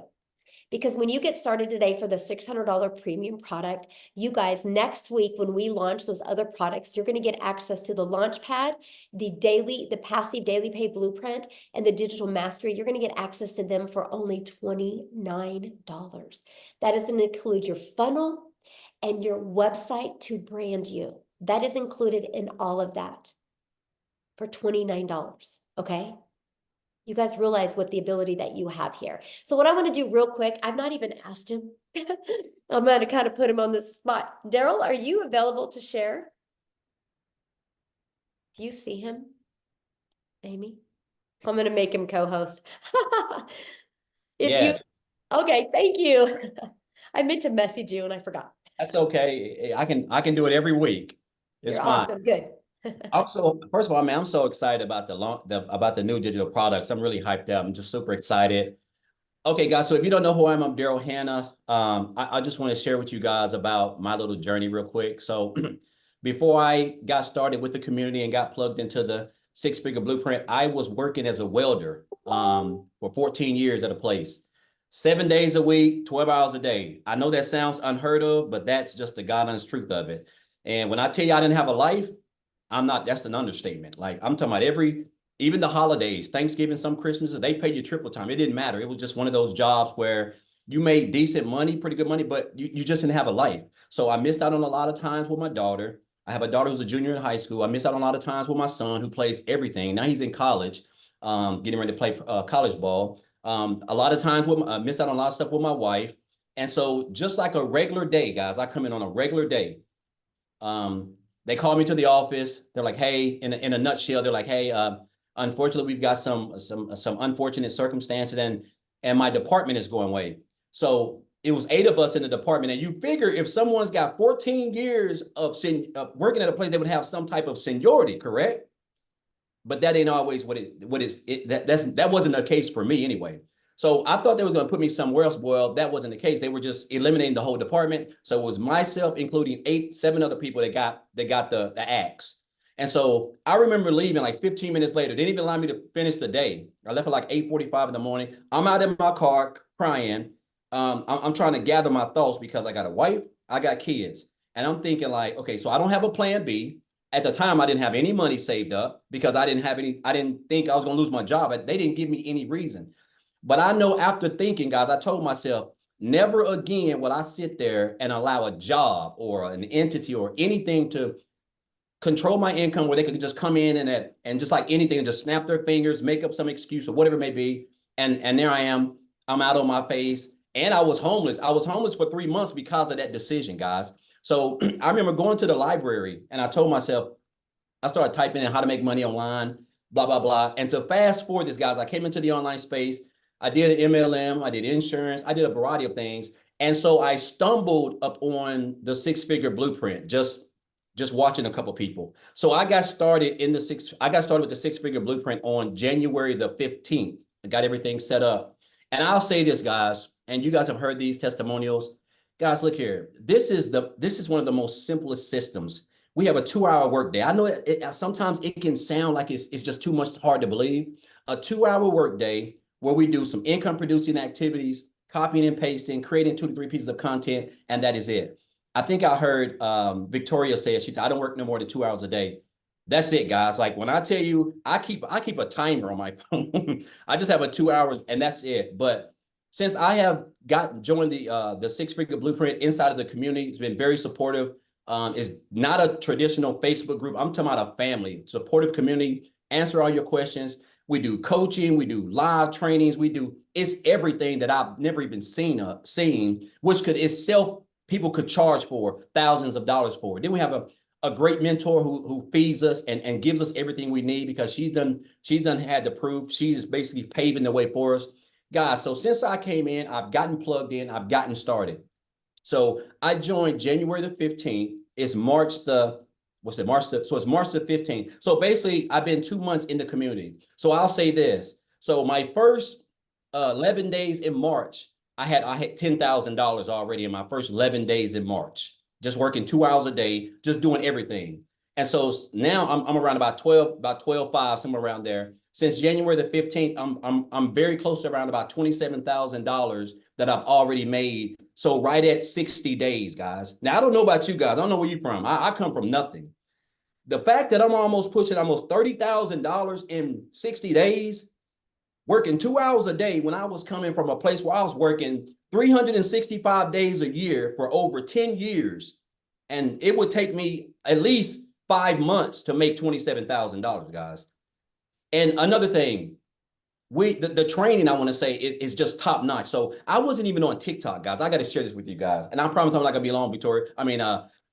Because when you get started today for the $600 premium product, you guys, next week when we launch those other products, you're going to get access to the launch pad, the passive daily pay blueprint, and the digital mastery. You're going to get access to them for only $29. That is going to include your funnel and your website to brand you. That is included in all of that for $29. Okay. You guys realize what the ability that you have here. So what I want to do real quick, I've not even asked him. I'm going to kind of put him on the spot. Daryl, are you available to share? Do you see him? Amy? I'm going to make him co-host. Yes, Okay, thank you. I meant to message you and I forgot. that's okay. I can do it every week. It's You're fine. awesome. Good. Also, first of all, man, I'm so excited about about the new digital products. I'm really hyped up. I'm just super excited. Okay, guys. So if you don't know who I am, I'm Daryl Hannah. I just want to share with you guys about my little journey real quick. So before I got started with the community and got plugged into the 6-figure blueprint, I was working as a welder for 14 years at a place. 7 days a week, 12 hours a day. I know that sounds unheard of, but that's just the God honest truth of it. And when I tell you I didn't have a life, that's an understatement. Like I'm talking about even the holidays, Thanksgiving, some Christmases, they paid you triple time. It didn't matter. It was just one of those jobs where you made decent money, pretty good money, but you just didn't have a life. So I missed out on a lot of times with my daughter. I have a daughter who's a junior in high school. I missed out on a lot of times with my son who plays everything. Now he's in college, getting ready to play college ball. A lot of times missed out on a lot of stuff with my wife. And so just like a regular day, guys, I come in on a regular day. They call me to the office. They're like, hey, in a nutshell, they're like, hey, unfortunately, we've got some unfortunate circumstances and my department is going away. So it was 8 of us in the department. And you figure if someone's got 14 years of working at a place, they would have some type of seniority, correct? But that ain't always that wasn't the case for me anyway. So I thought they were going to put me somewhere else. Well, that wasn't the case. They were just eliminating the whole department. So it was myself, including 7 other people that got the axe. And so I remember leaving like 15 minutes later. They didn't even allow me to finish the day. I left at like 8:45 in the morning. I'm out in my car crying. I'm trying to gather my thoughts because I got a wife, I got kids. And I'm thinking like, okay, so I don't have a plan B. At the time, I didn't have any money saved up because I didn't think I was going to lose my job. They didn't give me any reason. But I know after thinking, guys, I told myself, never again will I sit there and allow a job or an entity or anything to control my income where they could just come in and just like anything and just snap their fingers, make up some excuse or whatever it may be. And there I am, I'm out on my face. And I was homeless. I was homeless for 3 months because of that decision, guys. So I remember going to the library and I told myself, I started typing in how to make money online, blah, blah, blah. And to fast forward this, guys, I came into the online space. I did an MLM, I did insurance, I did a variety of things. And so I stumbled up on the 6-figure blueprint, just watching a couple of people. So I got started with the 6-figure blueprint on January the 15th. I got everything set up. And I'll say this, guys, and you guys have heard these testimonials. Guys, look here. This is one of the most simplest systems. We have a 2-hour workday. I know sometimes it can sound like it's just too much hard to believe. A 2-hour workday where we do some income producing activities, copying and pasting, creating 2 to 3 pieces of content, and that is it. I think I heard Victoria say it. She said, I don't work no more than 2 hours a day. That's it, guys. Like when I tell you, I keep a timer on my phone. I just have a 2 hours and that's it. But since I have joined the Six Figure Blueprint inside of the community, it's been very supportive. It's not a traditional Facebook group. I'm talking about a family, supportive community, answer all your questions. We do coaching, we do live trainings, it's everything that I've never even seen, which people could charge for thousands of dollars for. Then we have a great mentor who feeds us and gives us everything we need because she's done had the proof. She's basically paving the way for us. Guys, so since I came in, I've gotten plugged in, I've gotten started. So I joined January the 15th. It's March the 15th. So basically, I've been 2 months in the community. So I'll say this. So my first 11 days in March, I had $10,000 already in my first 11 days in March, just working 2 hours a day, just doing everything. And so now I'm around about 12.5, somewhere around there. Since January the 15th, I'm very close to around about $27,000 that I've already made. So right at 60 days, guys. Now, I don't know about you guys. I don't know where you're from. I come from nothing. The fact that I'm almost pushing almost $30,000 in 60 days, working 2 hours a day when I was coming from a place where I was working 365 days a year for over 10 years. And it would take me at least 5 months to make $27,000, guys. And another thing, the training I want to say is just top notch. So I wasn't even on TikTok, guys. I got to share this with you guys. And I promise I'm not gonna be long,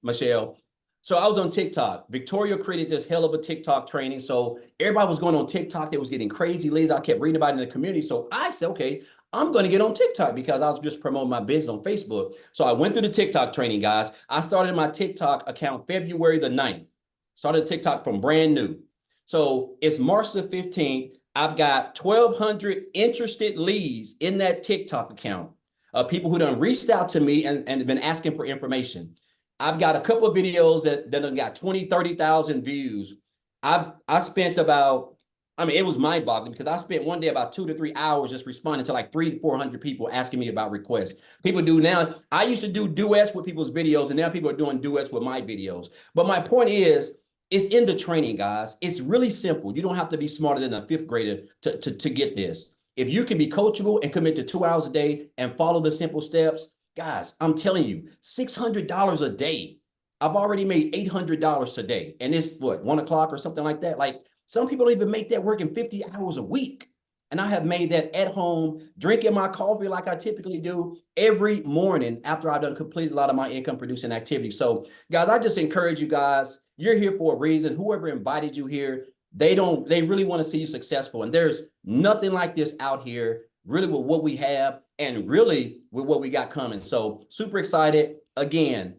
Michelle. So I was on TikTok. Victoria created this hell of a TikTok training. So everybody was going on TikTok. They was getting crazy leads. I kept reading about it in the community. So I said, okay, I'm going to get on TikTok because I was just promoting my business on Facebook. So I went through the TikTok training, guys. I started my TikTok account February the 9th. Started TikTok from brand new. So it's March the 15th. I've got 1,200 interested leads in that TikTok account of people who done reached out to me and been asking for information. I've got a couple of videos that have got 20, 30,000 views. I spent about, it was mind boggling because I spent one day about 2 to 3 hours just responding to like 300 to 400 people asking me about requests. People do now. I used to do duets with people's videos and now people are doing duets with my videos. But my point is, it's in the training, guys. It's really simple. You don't have to be smarter than a 5th grader to get this. If you can be coachable and commit to 2 hours a day and follow the simple steps, guys, I'm telling you, $600 a day. I've already made $800 today. And it's what, 1 o'clock or something like that. Like some people even make that working 50 hours a week. And I have made that at home, drinking my coffee like I typically do every morning after I've done completed a lot of my income producing activities. So guys, I just encourage you guys, you're here for a reason. Whoever invited you here, they really want to see you successful. And there's nothing like this out here, really with what we have and really with what we got coming. So super excited. Again,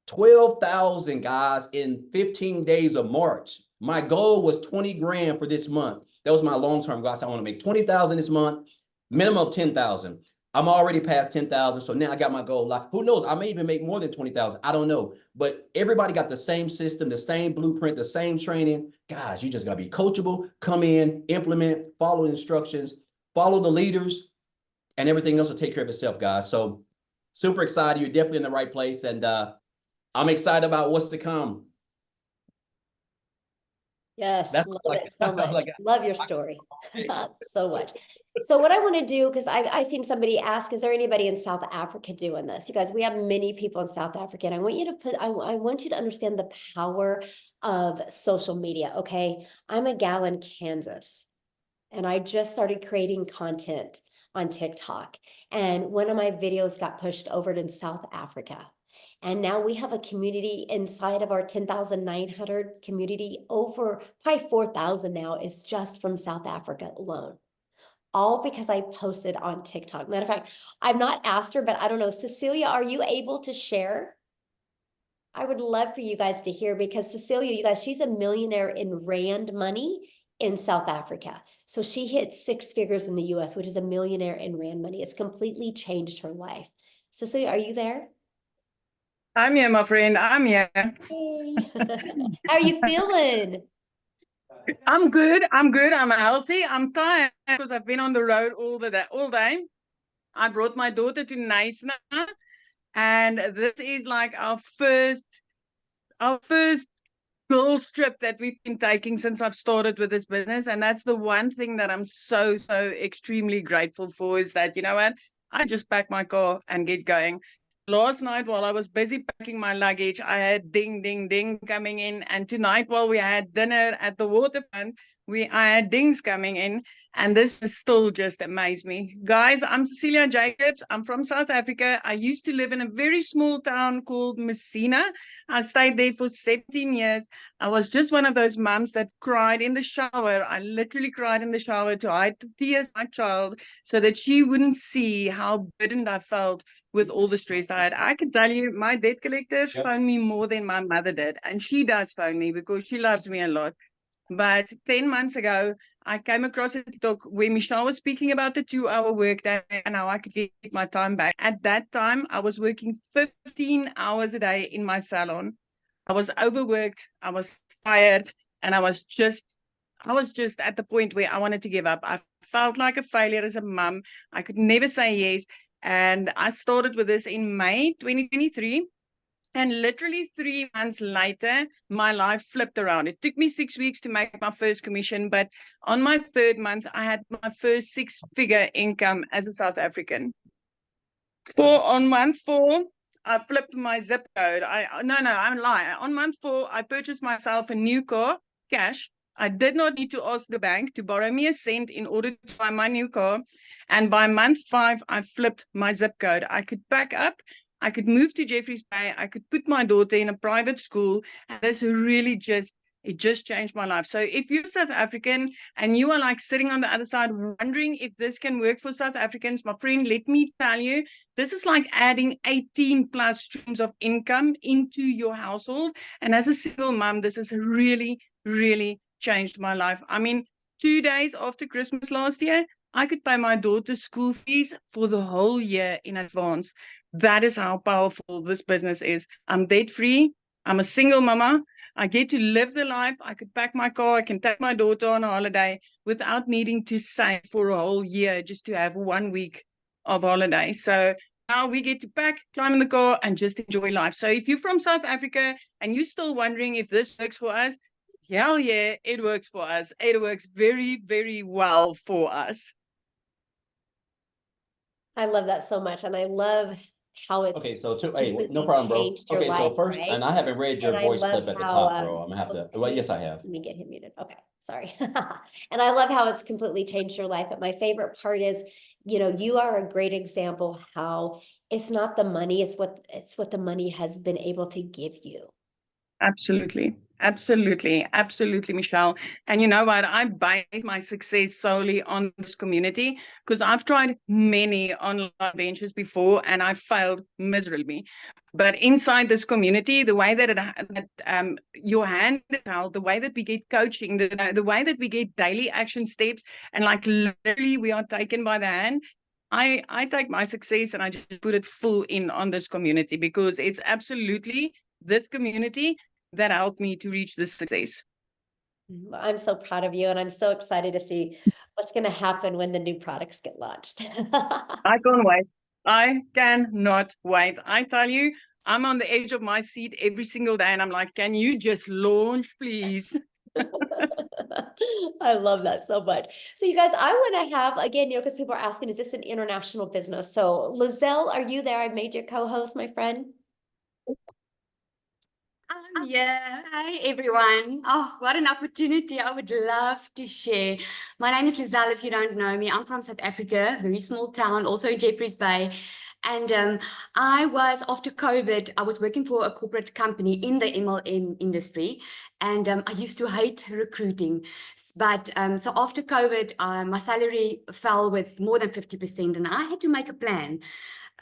12,000 guys in 15 days of March. My goal was 20 grand for this month. That was my long-term goal. So I want to make 20,000 this month, minimum of 10,000. I'm already past 10,000. So now I got my goal. Like, who knows? I may even make more than 20,000. I don't know. But everybody got the same system, the same blueprint, the same training. Guys, you just got to be coachable, come in, implement, follow instructions, follow the leaders, and everything else will take care of itself, guys. So super excited. You're definitely in the right place. And I'm excited about what's to come. Yes, love it so much. Love your story so much. So what I want to do, because I've seen somebody ask, is there anybody in South Africa doing this? You guys, we have many people in South Africa, and I want you to I want you to understand the power of social media. Okay, I'm a gal in Kansas, and I just started creating content on TikTok, and one of my videos got pushed over to South Africa. And now we have a community inside of our 10,900 community, over probably 4,000 now is just from South Africa alone. All because I posted on TikTok. Matter of fact, I've not asked her, but I don't know. Cecilia, are you able to share? I would love for you guys to hear, because Cecilia, you guys, she's a millionaire in Rand money in South Africa. So she hit 6 figures in the US, which is a millionaire in Rand money. It's completely changed her life. Cecilia, are you there? I'm here, my friend. I'm here. Hey. How are you feeling? I'm good. I'm good. I'm healthy. I'm tired because I've been on the road all day. I brought my daughter to Knysna And this is like our first girls trip that we've been taking since I've started with this business. And that's the one thing that I'm so extremely grateful for, is that, you know what, I just pack my car and get going. Last night, while I was busy packing my luggage, I had ding, ding, ding coming in. And tonight, while we had dinner at the waterfront, I had dings coming in. And this is still just amazed me. Guys, I'm Cecilia Jacobs. I'm from South Africa. I used to live in a very small town called Messina. I stayed there for 17 years. I was just one of those mums that cried in the shower. I literally cried in the shower to hide the tears of my child so that she wouldn't see how burdened I felt with all the stress I had. I can tell you, my debt collectors phone me more than my mother did. And she does phone me because she loves me a lot. But 10 months ago, I came across a TikTok where Michelle was speaking about the 2-hour workday and how I could get my time back. At that time, I was working 15 hours a day in my salon. I was overworked, I was tired, and I was just at the point where I wanted to give up. I felt like a failure as a mum. I could never say yes. And I started with this in May 2023. And literally 3 months later, my life flipped around. It took me 6 weeks to make my first commission, but on my 3rd month, I had my first 6-figure income as a South African. On month 4, I flipped my zip code. I'm lying. On month 4, I purchased myself a new car, cash. I did not need to ask the bank to borrow me a cent in order to buy my new car. And by month 5, I flipped my zip code. I could pack up. I could move to Jeffreys Bay. I could put my daughter in a private school. And this really just changed my life. So if you're South African and you are like sitting on the other side wondering if this can work for South Africans, my friend, let me tell you, this is like adding 18 plus streams of income into your household. And as a single mom, this has really, really changed my life. I mean, 2 days after Christmas last year, I could pay my daughter's school fees for the whole year in advance. That is how powerful this business is. I'm debt-free. I'm a single mama. I get to live the life. I could pack my car. I can take my daughter on a holiday without needing to save for a whole year just to have 1 week of holiday. So now we get to pack, climb in the car, and just enjoy life. So if you're from South Africa and you're still wondering if this works for us, hell yeah, it works for us. It works very, very well for us. I love that so much. And I love how it's Okay, so no completely problem, bro. changed your Okay, so life, first, right? and I haven't read your And I voice love clip at the how, top, bro. I'm gonna have to. Well, yes, I have. Let me get him muted. Okay, sorry. And I love how it's completely changed your life. But my favorite part is, you are a great example how it's not the money, it's what the money has been able to give you. Absolutely. Absolutely. Absolutely, Michelle. And you know what? I base my success solely on this community because I've tried many online ventures before and I failed miserably. But inside this community, the way that your hand is held, the way that we get coaching, the way that we get daily action steps, and like literally we are taken by the hand. I take my success and I just put it full in on this community because it's absolutely this community that helped me to reach this success. I'm so proud of you, and I'm so excited to see what's going to happen when the new products get launched. I can't wait. I cannot wait. I tell you, I'm on the edge of my seat every single day, and I'm like, can you just launch, please? I love that so much. So you guys, I want to have, again, because people are asking, is this an international business? So Lizelle, are you there? I made your co-host, my friend. Yeah. Hi, everyone. Oh, what an opportunity. I would love to share. My name is Lizelle, if you don't know me. I'm from South Africa, very small town, also in Jeffreys Bay. And I was, after COVID, I was working for a corporate company in the MLM industry. And I used to hate recruiting. But so after COVID, my salary fell with more than 50%. And I had to make a plan.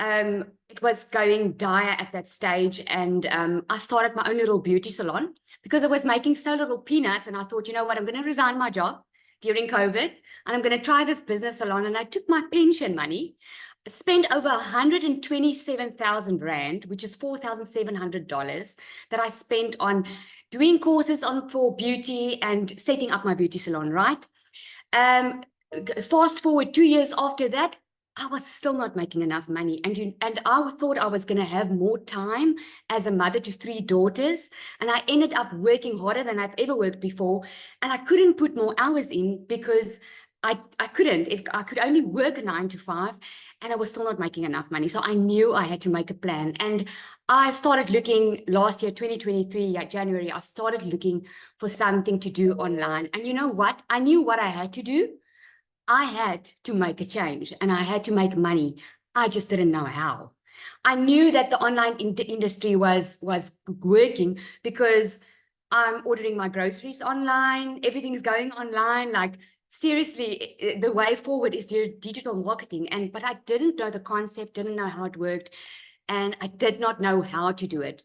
It was going dire at that stage, and I started my own little beauty salon because I was making so little peanuts, and I thought, you know what, I'm going to resign my job during COVID, and I'm going to try this business salon. And I took my pension money, spent over 127,000 Rand, which is $4,700, that I spent on doing courses for beauty and setting up my beauty salon, right? Fast forward 2 years after that, I was still not making enough money. And I thought I was going to have more time as a mother to 3 daughters. And I ended up working harder than I've ever worked before. And I couldn't put more hours in because I couldn't. I could only work a 9 to 5 and I was still not making enough money. So I knew I had to make a plan. And I started looking last year, 2023, January, I started looking for something to do online. And you know what? I knew what I had to do. I had to make a change and I had to make money. I just didn't know how. I knew that the online industry was working because I'm ordering my groceries online. Everything's going online. Like seriously, the way forward is digital marketing. But I didn't know the concept, didn't know how it worked, and I did not know how to do it.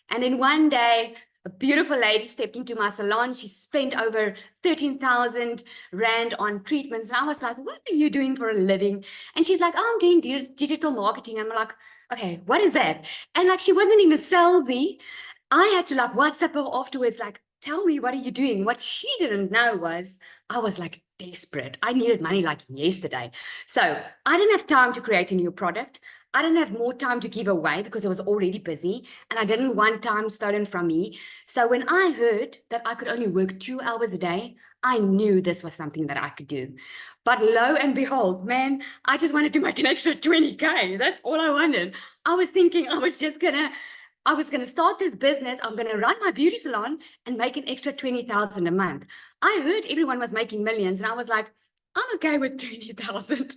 And then one day, a beautiful lady stepped into my salon. She spent over 13,000 Rand on treatments. And I was like, what are you doing for a living? And she's like, oh, I'm doing digital marketing. I'm like, okay, what is that? And like, she wasn't even salesy. I had to like WhatsApp her afterwards, like, tell me, what are you doing? What she didn't know was I was like desperate. I needed money like yesterday. So I didn't have time to create a new product. I didn't have more time to give away because I was already busy and I didn't want time stolen from me. So when I heard that I could only work 2 hours a day, I knew this was something that I could do. But lo and behold, man, I just wanted to make an extra 20K. That's all I wanted. I was thinking I was going to start this business. I'm going to run my beauty salon and make an extra 20,000 a month. I heard everyone was making millions and I was like, I'm okay with 20,000.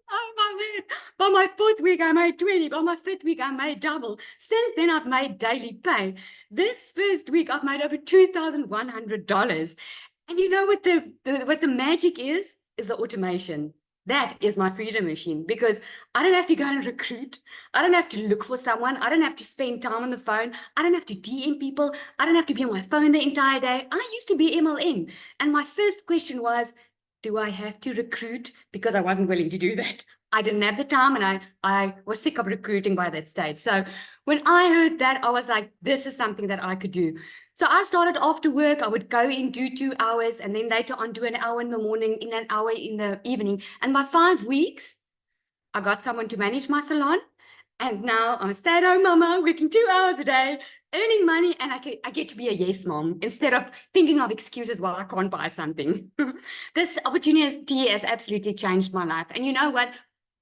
Oh my man. By my 4th week, I made 20. By my 5th week, I made double. Since then, I've made daily pay. This first week, I've made over $2,100. And you know what the magic is the automation. That is my freedom machine because I don't have to go and recruit. I don't have to look for someone. I don't have to spend time on the phone. I don't have to DM people. I don't have to be on my phone the entire day. I used to be MLM. And my first question was, do I have to recruit? Because I wasn't willing to do that. I didn't have the time and I was sick of recruiting by that stage. So when I heard that, I was like, this is something that I could do. So I started after work. I would go in, do 2 hours, and then later on do an hour in the morning, in an hour in the evening. And by 5 weeks, I got someone to manage my salon. And now I'm a stay-at-home mama, working 2 hours a day, earning money, and I get to be a yes mom instead of thinking of excuses why I can't buy something. This opportunity has absolutely changed my life. And you know what?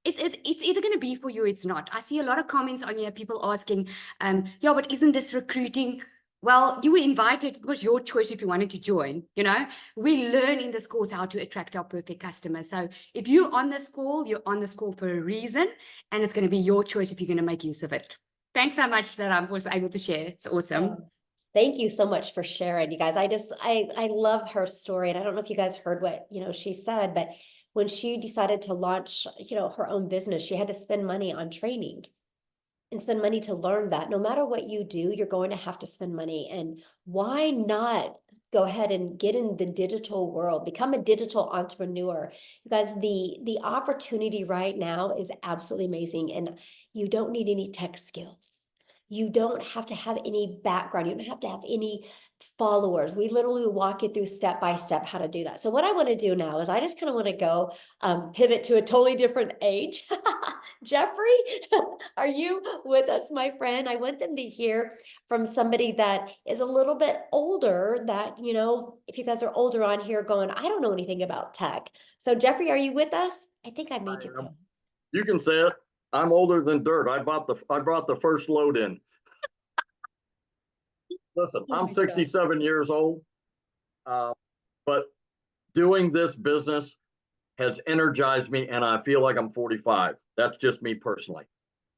It's either going to be for you or it's not. I see a lot of comments on here, people asking, yeah, but isn't this recruiting? Well, you were invited. It was your choice if you wanted to join. You know, we learn in this course how to attract our perfect customers. So if you're on this call, you're on this call for a reason, and it's going to be your choice if you're going to make use of it. Thanks so much that I was able to share. It's awesome. Thank you so much for sharing, you guys. I love her story. And I don't know if you guys heard what, she said, but when she decided to launch, her own business, she had to spend money on training and spend money to learn that no matter what you do, you're going to have to spend money. And why not go ahead and get in the digital world, become a digital entrepreneur? You guys, the opportunity right now is absolutely amazing. And you don't need any tech skills. You don't have to have any background. You don't have to have any followers. We literally walk you through step by step how to do that. So what I want to do now is I just kind of want to go pivot to a totally different age. Jeffrey, are you with us, my friend? I want them to hear from somebody that is a little bit older that, if you guys are older on here going, I don't know anything about tech. So Jeffrey, are you with us? I think I made you go. You can say it. I'm older than dirt. I brought the first load in. Listen, I'm 67 years old, but doing this business has energized me, and I feel like I'm 45. That's just me personally.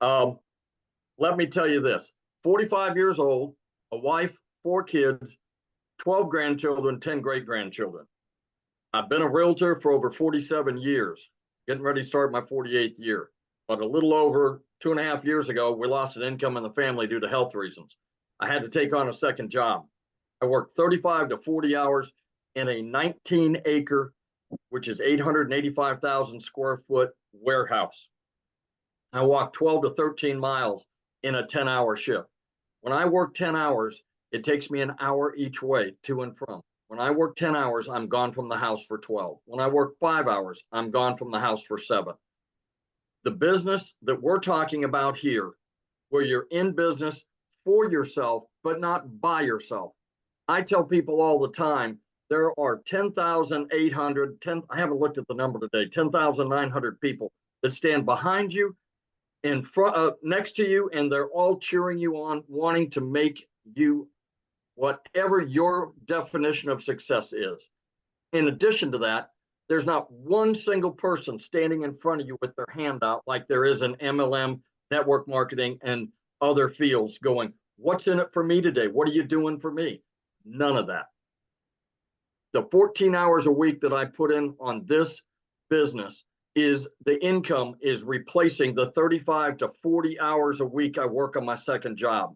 Let me tell you this: 45 years old, a wife, 4 kids, 12 grandchildren, 10 great grandchildren. I've been a realtor for over 47 years, getting ready to start my 48th year. But a little over 2.5 years ago, we lost an income in the family due to health reasons. I had to take on a second job. I worked 35 to 40 hours in a 19-acre, which is 885,000 square foot warehouse. I walked 12 to 13 miles in a 10-hour shift. When I work 10 hours, it takes me an hour each way to and from. When I work 10 hours, I'm gone from the house for 12. When I work 5 hours, I'm gone from the house for 7. The business that we're talking about here, where you're in business for yourself, but not by yourself. I tell people all the time, there are 10,800, I haven't looked at the number today, 10,900 people that stand behind you, in front, next to you, and they're all cheering you on, wanting to make you whatever your definition of success is. In addition to that, there's not one single person standing in front of you with their hand out like there is in MLM, network marketing, and other fields going, what's in it for me today? What are you doing for me? None of that. The 14 hours a week that I put in on this business is the income is replacing the 35 to 40 hours a week I work on my second job.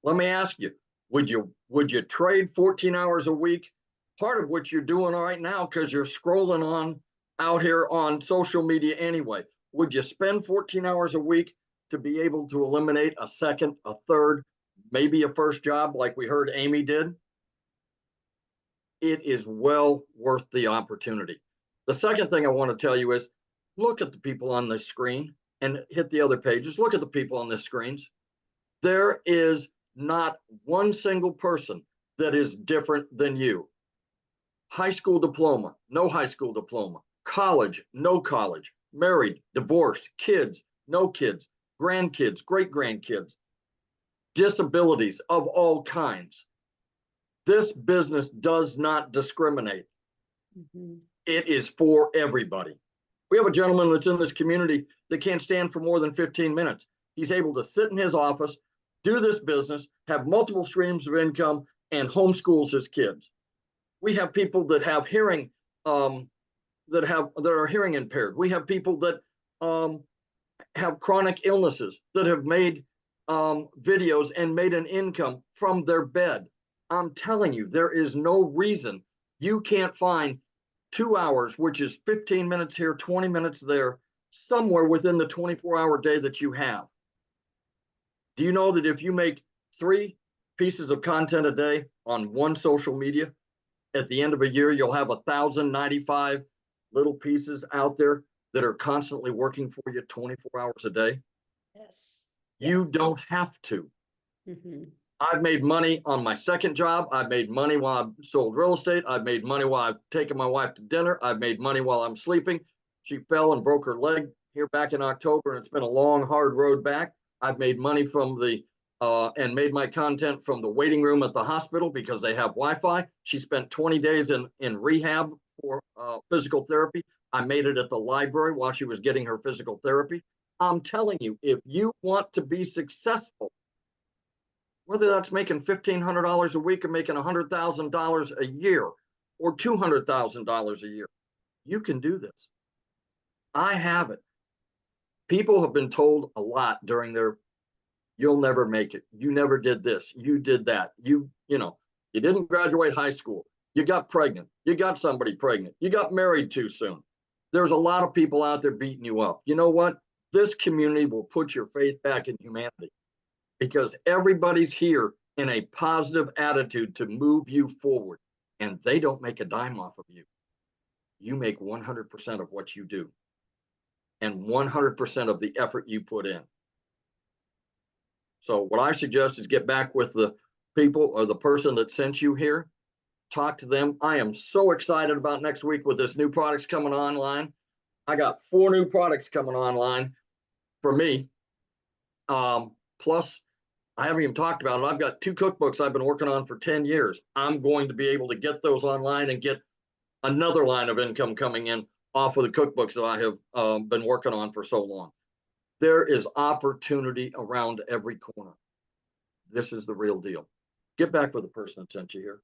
Let me ask you, would you trade 14 hours a week? Part of what you're doing right now, because you're scrolling on out here on social media anyway. Would you spend 14 hours a week to be able to eliminate a second, a third, maybe a first job like we heard Amy did? It is well worth the opportunity. The second thing I want to tell you is look at the people on this screen and hit the other pages. Look at the people on the screens. There is not one single person that is different than you. High school diploma, no high school diploma, college, no college, married, divorced, kids, no kids, grandkids, great-grandkids, disabilities of all kinds. This business does not discriminate. It is for everybody. We have a gentleman that's in this community that can't stand for more than 15 minutes. He's able to sit in his office, do this business, have multiple streams of income, and homeschools his kids. We have people that have hearing, that are hearing impaired. We have people that have chronic illnesses that have made videos and made an income from their bed. I'm telling you, there is no reason you can't find 2 hours, which is 15 minutes here, 20 minutes there, somewhere within the 24-hour day that you have. Do you know that if you make 3 pieces of content a day on one social media, at the end of a year, you'll have 1,095 little pieces out there that are constantly working for you 24 hours a day? Yes. You don't have to. I've made money on my second job. I've made money while I've sold real estate. I've made money while I've taken my wife to dinner. I've made money while I'm sleeping. She fell and broke her leg here back in October, and it's been a long, hard road back. I've made money from the and made my content from the waiting room at the hospital because they have Wi-Fi. She spent 20 days in rehab for physical therapy. I made it at the library while she was getting her physical therapy. I'm telling you, if you want to be successful, whether that's making $1,500 a week or making $100,000 a year or $200,000 a year, you can do this. I have it. People have been told a lot during their, you'll never make it. You never did this. You did that. You didn't graduate high school. You got pregnant. You got somebody pregnant. You got married too soon. There's a lot of people out there beating you up. You know what? This community will put your faith back in humanity because everybody's here in a positive attitude to move you forward, and they don't make a dime off of you. You make 100% of what you do and 100% of the effort you put in. So what I suggest is get back with the people or the person that sent you here, talk to them. I am so excited about next week with this new products coming online. I got 4 new products coming online for me. Plus, I haven't even talked about it. I've got 2 cookbooks I've been working on for 10 years. I'm going to be able to get those online and get another line of income coming in off of the cookbooks that I have been working on for so long. There is opportunity around every corner. This is the real deal. Get back with the person that sent you here.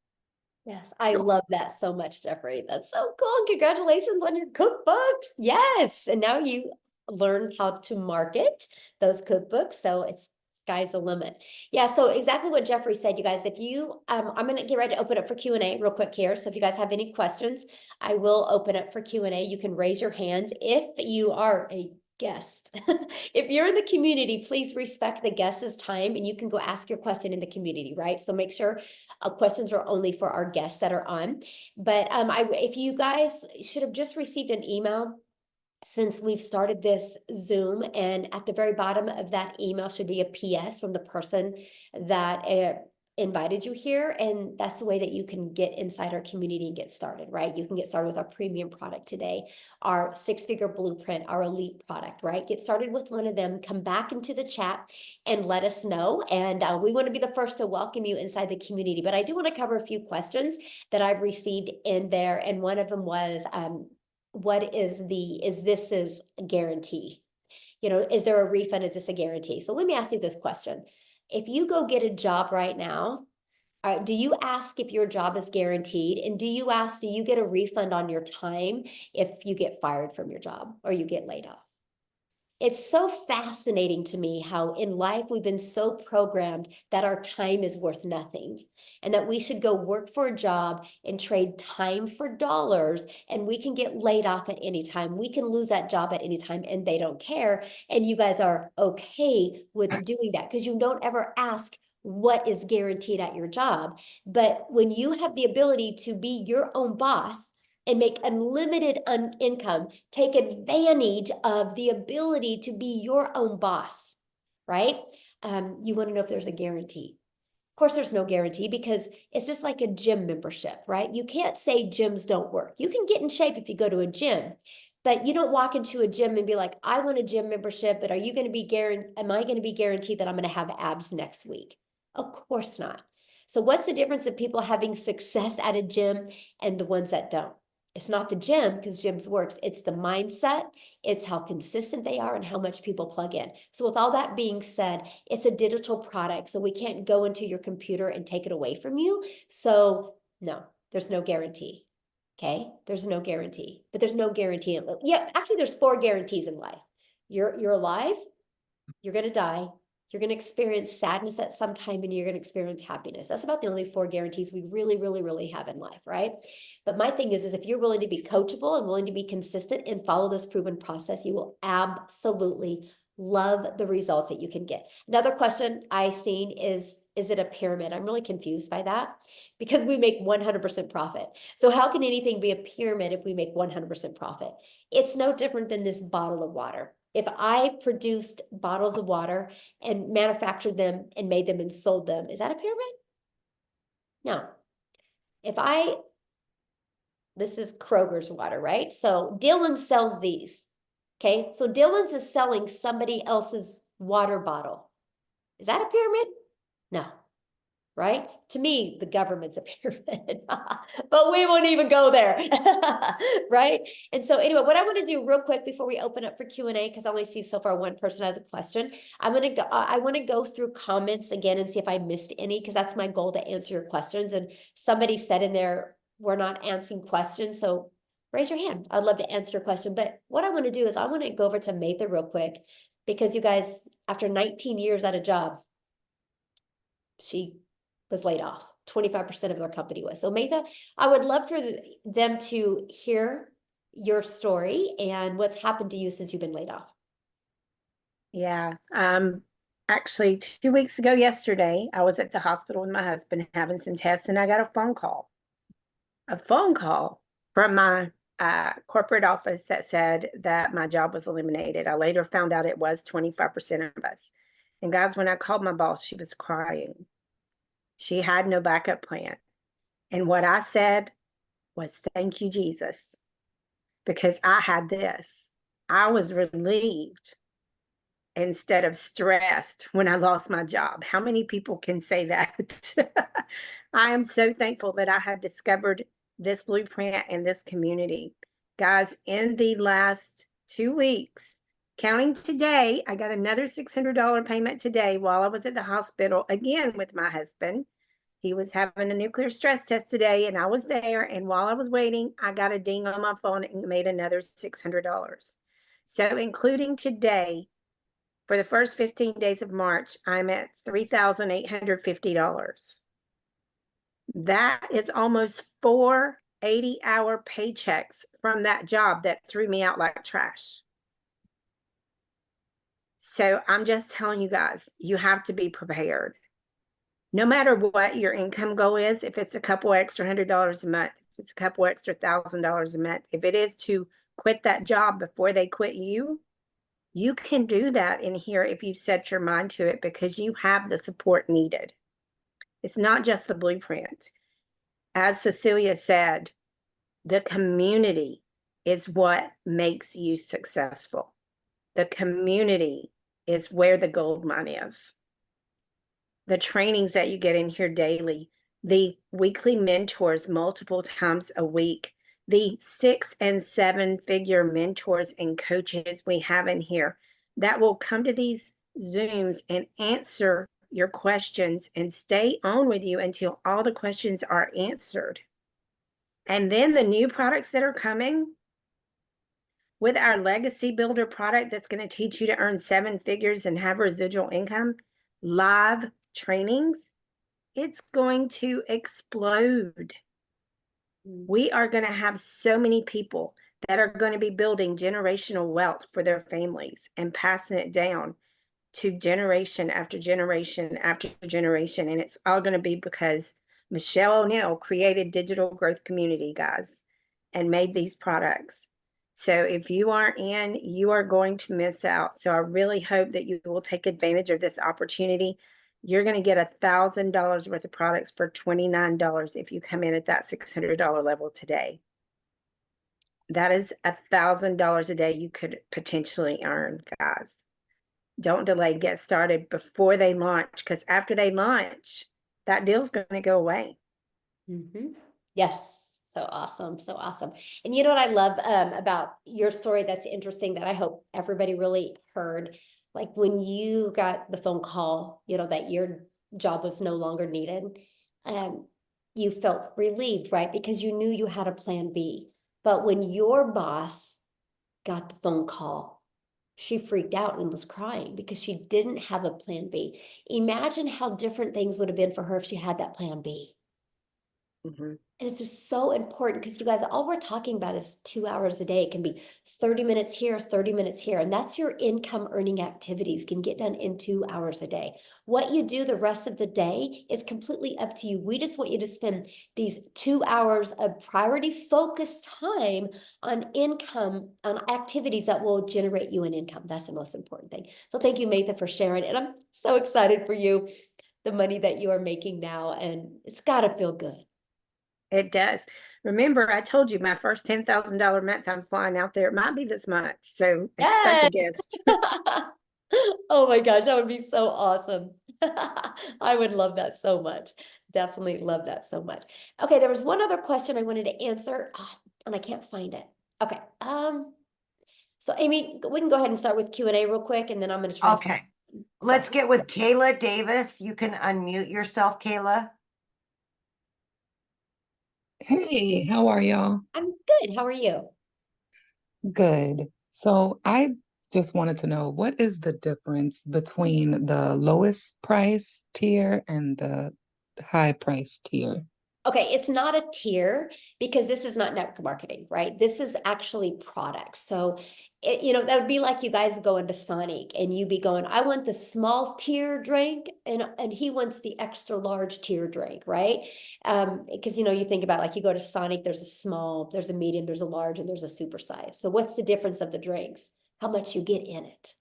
Yes, I love that so much, Jeffrey. That's so cool. And congratulations on your cookbooks. Yes. And now you learned how to market those cookbooks. So it's sky's the limit. Yeah. So exactly what Jeffrey said, you guys, if you, I'm going to get ready to open up for Q&A real quick here. So if you guys have any questions, I will open up for Q&A. You can raise your hands if you are a guest. If you're in the community, please respect the guest's time and you can go ask your question in the community, right? So make sure questions are only for our guests that are on. But if you guys should have just received an email since we've started this Zoom, and at the very bottom of that email should be a PS from the person that invited you here. And that's the way that you can get inside our community and get started, right? You can get started with our premium product today, our 6-figure blueprint, our elite product, right? Get started with one of them, come back into the chat and let us know. And we want to be the first to welcome you inside the community. But I do want to cover a few questions that I've received in there. And one of them was, what is this is a guarantee? You know, is there a refund? Is this a guarantee? So let me ask you this question. If you go get a job right now, do you ask if your job is guaranteed? And do you get a refund on your time if you get fired from your job or you get laid off? It's so fascinating to me how in life we've been so programmed that our time is worth nothing and that we should go work for a job and trade time for dollars, and we can get laid off at any time. We can lose that job at any time and they don't care. And you guys are okay with doing that because you don't ever ask what is guaranteed at your job. But when you have the ability to be your own boss and make unlimited income, take advantage of the ability to be your own boss, right? You want to know if there's a guarantee. Of course, there's no guarantee because it's just like a gym membership, right? You can't say gyms don't work. You can get in shape if you go to a gym, but you don't walk into a gym and be like, I want a gym membership, but am I going to be guaranteed that I'm going to have abs next week? Of course not. So what's the difference of people having success at a gym and the ones that don't? It's not the gym, because gyms works. It's the mindset. It's how consistent they are and how much people plug in. So with all that being said, it's a digital product. So we can't go into your computer and take it away from you. So no, there's no guarantee. Okay. There's no guarantee, but there's no guarantee. Yeah. Actually there's 4 guarantees in life. You're alive. You're going to die. You're going to experience sadness at some time, and you're going to experience happiness. That's about the only 4 guarantees we really, really, really have in life, right? But my thing is if you're willing to be coachable and willing to be consistent and follow this proven process, you will absolutely love the results that you can get. Another question I seen is it a pyramid? I'm really confused by that because we make 100% profit. So how can anything be a pyramid if we make 100% profit? It's no different than this bottle of water. If I produced bottles of water and manufactured them and made them and sold them, is that a pyramid? No. This is Kroger's water, right? So Dylan sells these. Okay. So Dylan's is selling somebody else's water bottle. Is that a pyramid? No. Right? To me, the government's a pyramid, but we won't even go there, right? And so anyway, what I want to do real quick before we open up for Q&A, because I only see so far one person has a question, I want to go through comments again and see if I missed any, because that's my goal, to answer your questions. And somebody said in there, we're not answering questions, so raise your hand. I'd love to answer your question. But what I want to do is I want to go over to Matha real quick, because you guys, after 19 years at a job, she was laid off. 25% of their company was. So Matha, I would love for them to hear your story and what's happened to you since you've been laid off. Yeah. Actually 2 weeks ago yesterday, I was at the hospital with my husband having some tests, and I got a phone call from my corporate office that said that my job was eliminated. I later found out it was 25% of us. And guys, when I called my boss, she was crying. She had no backup plan. And what I said was, thank you, Jesus, because I had this. I was relieved instead of stressed when I lost my job. How many people can say that? I am so thankful that I have discovered this blueprint and this community. Guys, in the last 2 weeks, counting today, I got another $600 payment today while I was at the hospital, again with my husband. He was having a nuclear stress test today, and I was there. And while I was waiting, I got a ding on my phone and made another $600. So including today, for the first 15 days of March, I'm at $3,850. That is almost 4 80-hour paychecks from that job that threw me out like trash. So I'm just telling you guys, you have to be prepared. No matter what your income goal is, if it's a couple extra $100 a month, if it's a couple extra $1,000 a month, if it is to quit that job before they quit you, you can do that in here if you set your mind to it, because you have the support needed. It's not just the blueprint. As Cecilia said, the community is what makes you successful. The community is where the gold mine is. The trainings that you get in here daily, the weekly mentors multiple times a week, the 6- and 7-figure mentors and coaches we have in here that will come to these Zooms and answer your questions and stay on with you until all the questions are answered. And then the new products that are coming with our Legacy Builder product that's going to teach you to earn 7 figures and have residual income, live trainings, it's going to explode. We are going to have so many people that are going to be building generational wealth for their families and passing it down to generation after generation after generation. And it's all going to be because Michelle O'Neill created Digital Growth Community, guys, and made these products. So if you aren't in, you are going to miss out. So I really hope that you will take advantage of this opportunity. You're going to get $1,000 worth of products for $29 if you come in at that $600 level today. That is $1,000 a day you could potentially earn, guys. Don't delay, get started before they launch, because after they launch, that deal's going to go away. Yes. So awesome. So awesome. And you know what I love about your story that's interesting that I hope everybody really heard, like when you got the phone call, you know, that your job was no longer needed, you felt relieved, right? Because you knew you had a plan B. But when your boss got the phone call, she freaked out and was crying because she didn't have a plan B. Imagine how different things would have been for her if she had that plan B. And it's just so important because you guys, all we're talking about is 2 hours a day. It can be 30 minutes here, 30 minutes here. And that's your income earning activities can get done in 2 hours a day. What you do the rest of the day is completely up to you. We just want you to spend these 2 hours of priority focused time on income, on activities that will generate you an income. That's the most important thing. So thank you, Matha, for sharing. And I'm so excited for you, the money that you are making now. And it's got to feel good. It does. Remember, I told you my first $10,000 month, I'm flying out there. It might be this month. So expect a guest. Oh my gosh, that would be so awesome. I would love that so much. Definitely love that so much. Okay, there was one other question I wanted to answer, and I can't find it. Okay. So Amy, we can go ahead and start with Q&A real quick, and then I'm going to try to Okay. Let's get with Kayla Davis. You can unmute yourself, Kayla. Hey, how are y'all? I'm good. How are you? Good. So I just wanted to know, what is the difference between the lowest price tier and the high price tier? Okay, it's not a tier because this is not network marketing, right? This is actually products. So, you know, that would be like you guys going to Sonic and you be going, I want the small tier drink and he wants the extra large tier drink, right? Because, you know, you think about like you go to Sonic, there's a small, there's a medium, there's a large, and there's a super size. So what's the difference of the drinks? How much you get in it,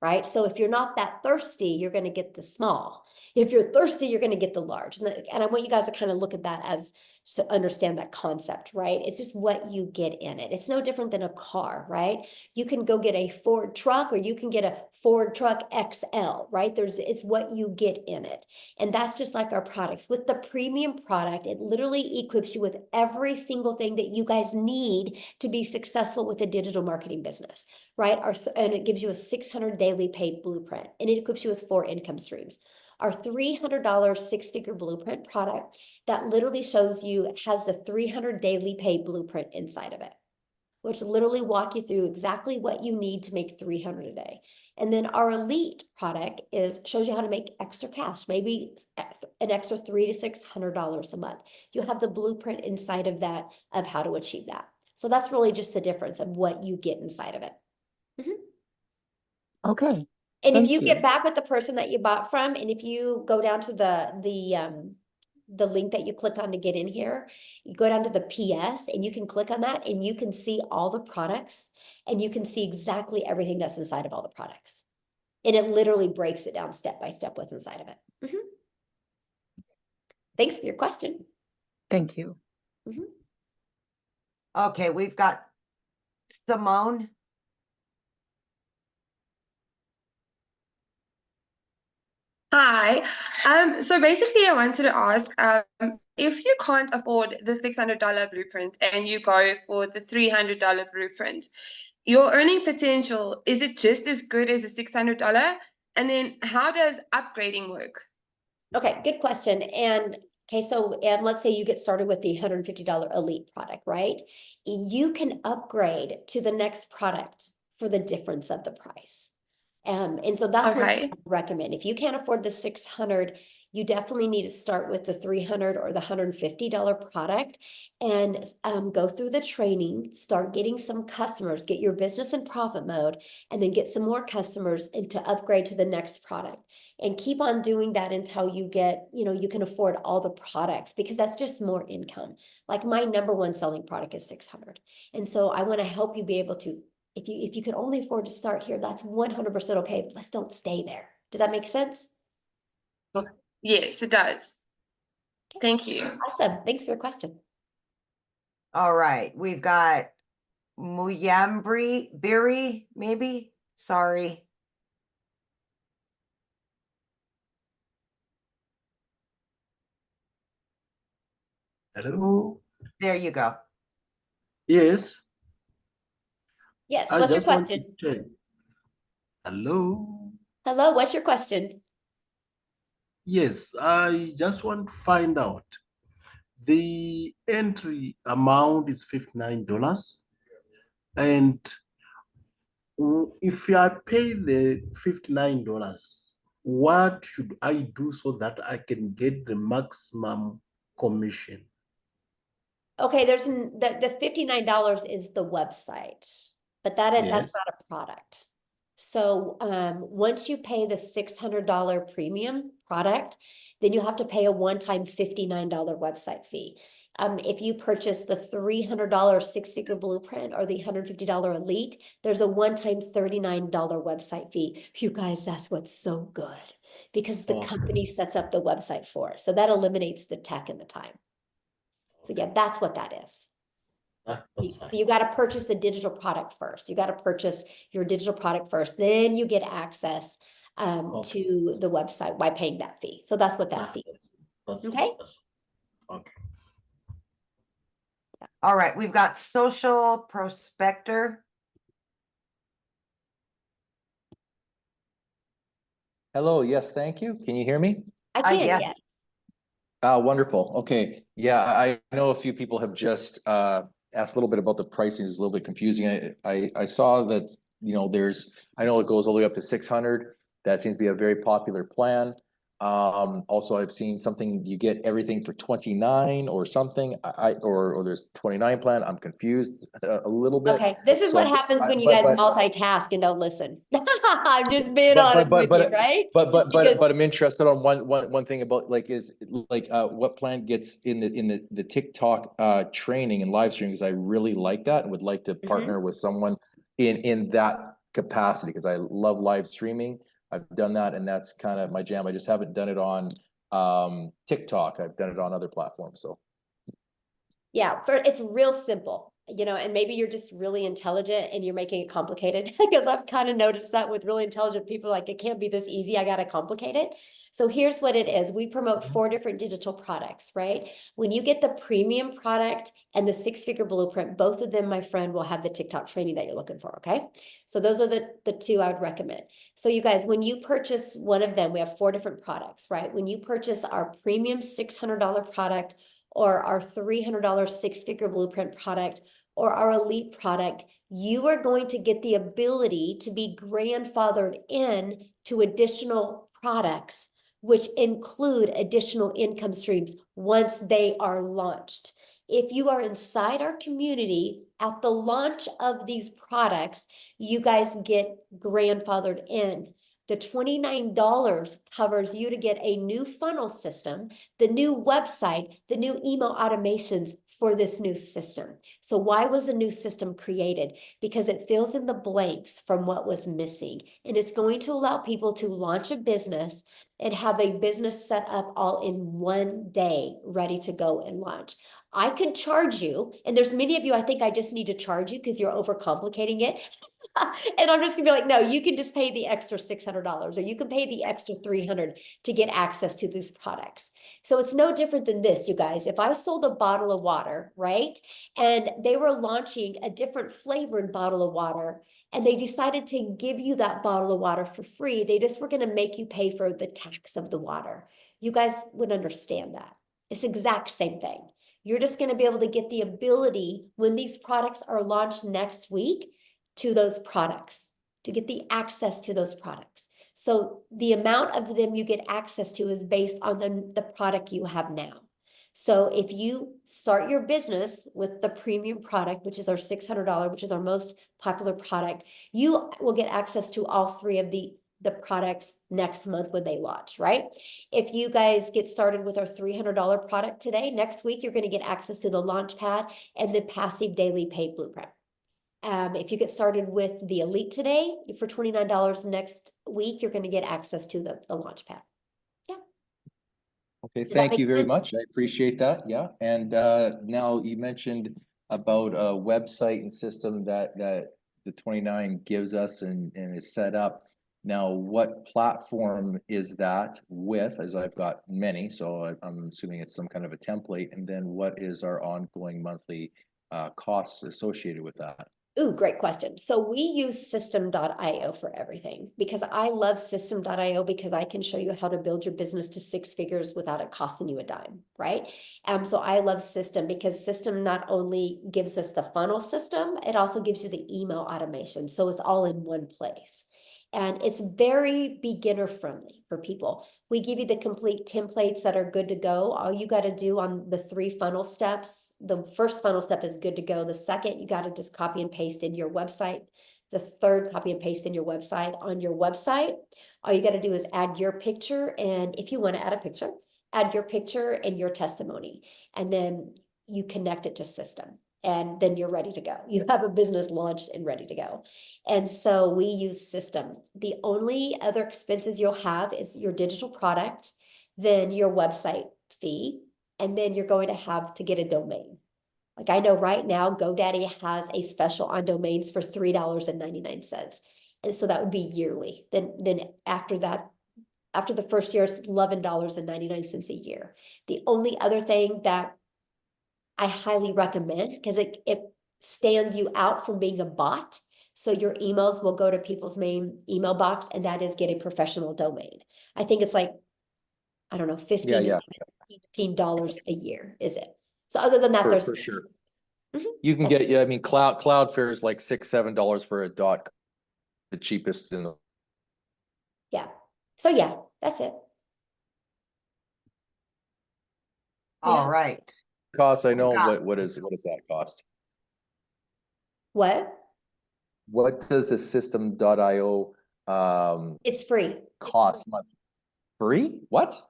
right? So if you're not that thirsty, you're going to get the small. If you're thirsty, you're going to get the large. And I want you guys to kind of look at that as to understand that concept, right? It's just what you get in it. It's no different than a car, right? You can go get a Ford truck or you can get a Ford truck XL, right? It's what you get in it. And that's just like our products. With the premium product, it literally equips you with every single thing that you guys need to be successful with a digital marketing business, right? And it gives you a 600 daily paid blueprint, and it equips you with 4 income streams. Our $300 6-figure blueprint product that literally shows you, has the 300 daily paid blueprint inside of it, which literally walk you through exactly what you need to make 300 a day. And then our elite product shows you how to make extra cash, maybe an extra $300 to $600 a month. You have the blueprint inside of that of how to achieve that. So that's really just the difference of what you get inside of it. Okay. And if you get back with the person that you bought from, and if you go down to the the link that you clicked on to get in here, you go down to the PS and you can click on that and you can see all the products and you can see exactly everything that's inside of all the products. And it literally breaks it down step by step what's inside of it. Thanks for your question. Thank you. Okay, we've got Simone. Hi. So basically I wanted to ask, if you can't afford the $600 blueprint and you go for the $300 blueprint, your earning potential, is it just as good as a $600? And then how does upgrading work? Okay, good question. And okay, so let's say you get started with the $150 elite product, right? You can upgrade to the next product for the difference of the price. And so that's what I recommend. If you can't afford the 600, you definitely need to start with the 300 or the $150 product and go through the training, start getting some customers, get your business in profit mode, and then get some more customers and to upgrade to the next product. And keep on doing that until you get, you can afford all the products, because that's just more income. Like my number one selling product is 600. And so I want to help you be able to, if you could only afford to start here, that's 100% okay, but let's don't stay there. Does that make sense? Yes, it does. Thank you. Awesome. Thanks for your question. All right, we've got Biri, maybe? Sorry. Hello. There you go. Yes. Yes, I what's your just want to question? check. Hello. Hello, what's your question? Yes, I just want to find out. The entry amount is $59. And if I pay the $59, what should I do so that I can get the maximum commission? Okay, there's the $59 is the website, but that's Yes. not a product. So once you pay the $600 premium product, then you have to pay a one-time $59 website fee. If you purchase the $300 six-figure blueprint or the $150 elite, there's a one-time $39 website fee. You guys, that's what's so good, because the company sets up the website for it. So that eliminates the tech and the time. So yeah, that's what that is. That's fine. So you got to purchase the digital product first. You got to purchase your digital product first. Then you get access to the website by paying that fee. So that's what that fee is. Okay. Okay. All right, we've got Social Prospector. Hello, yes, thank you. Can you hear me? I can, yes. yes. Wonderful. Okay. Yeah, I know a few people have just asked a little bit about the pricing. It's a little bit confusing. I saw that, I know it goes all the way up to 600. That seems to be a very popular plan. Also, I've seen something, you get everything for 29 or something, or there's 29 plan. I'm confused a little bit. Okay, this is what happens when you guys multitask and don't listen. I'm just being honest with you, right? But I'm interested on one thing about what plan gets in the TikTok training and live stream, because I really like that and would like to partner with someone in that capacity, because I love live streaming. I've done that, and that's kind of my jam. I just haven't done it on TikTok. I've done it on other platforms. So yeah, it's real simple, and maybe you're just really intelligent and you're making it complicated, because I've kind of noticed that with really intelligent people, like, it can't be this easy. I got to complicate it. So here's what it is. We promote 4 different digital products, right? When you get the premium product and the six-figure blueprint, both of them, my friend, will have the TikTok training that you're looking for, okay? So those are the 2 I would recommend. So you guys, when you purchase one of them, we have 4 different products, right? When you purchase our premium $600 product, or our $300 six-figure blueprint product, or our elite product, you are going to get the ability to be grandfathered in to additional products, which include additional income streams once they are launched. If you are inside our community at the launch of these products, you guys get grandfathered in. The $29 covers you to get a new funnel system, the new website, the new email automations for this new system. So why was the new system created? Because it fills in the blanks from what was missing. And it's going to allow people to launch a business and have a business set up all in one day, ready to go and launch. I could charge you, and there's many of you, I think I just need to charge you because you're overcomplicating it. And I'm just gonna be like, no, you can just pay the extra $600 or you can pay the extra $300 to get access to these products. So it's no different than this, you guys. If I sold a bottle of water, right? And they were launching a different flavored bottle of water and they decided to give you that bottle of water for free, they just were gonna make you pay for the tax of the water. You guys would understand that. It's the exact same thing. You're just gonna be able to get the ability when these products are launched next week to those products, to get the access to those products. So the amount of them you get access to is based on the product you have now. So if you start your business with the premium product, which is our $600, which is our most popular product, you will get access to all three of the products next month when they launch, right? If you guys get started with our $300 product today, next week, you're going to get access to the launch pad and the passive daily paid blueprint. If you get started with the Elite today for $29 next week, you're going to get access to the Launchpad. Yeah. Okay, Does that thank make you very sense? much. I appreciate that. Yeah. And now you mentioned about a website and system that the 29 gives us and is set up. Now, what platform is that with, as I've got many, so I'm assuming it's some kind of a template, and then what is our ongoing monthly costs associated with that? Ooh, great question. So we use system.io for everything because I love system.io because I can show you how to build your business to 6 figures without it costing you a dime, right? So I love system because system not only gives us the funnel system, it also gives you the email automation. So it's all in one place. And it's very beginner friendly for people. We give you the complete templates that are good to go. All you got to do on the 3 funnel steps, the first funnel step is good to go. The second, you got to just copy and paste in your website. The third, copy and paste in your website. On your website, all you got to do is add your picture. And if you want to add a picture, add your picture and your testimony. And then you connect it to system. And then you're ready to go. You have a business launched and ready to go. And so we use system. The only other expenses you'll have is your digital product, then your website fee, and then you're going to have to get a domain. Like I know right now, GoDaddy has a special on domains for $3.99. And so that would be yearly. Then after that, after the first year, it's $11.99 a year. The only other thing that I highly recommend, because it stands you out from being a bot. So your emails will go to people's main email box, and that is get a professional domain. I think it's like, I don't know, $15 a year, is it? So other than that, there's For sure. Mhm. You can get, yeah, I mean, Cloudflare is like $6-7 for a dot, the cheapest in the. Yeah. So yeah, that's it. All right. Costs, I know, Yeah. what does that cost? What? What does the system.io It's free. cost month? Free? What?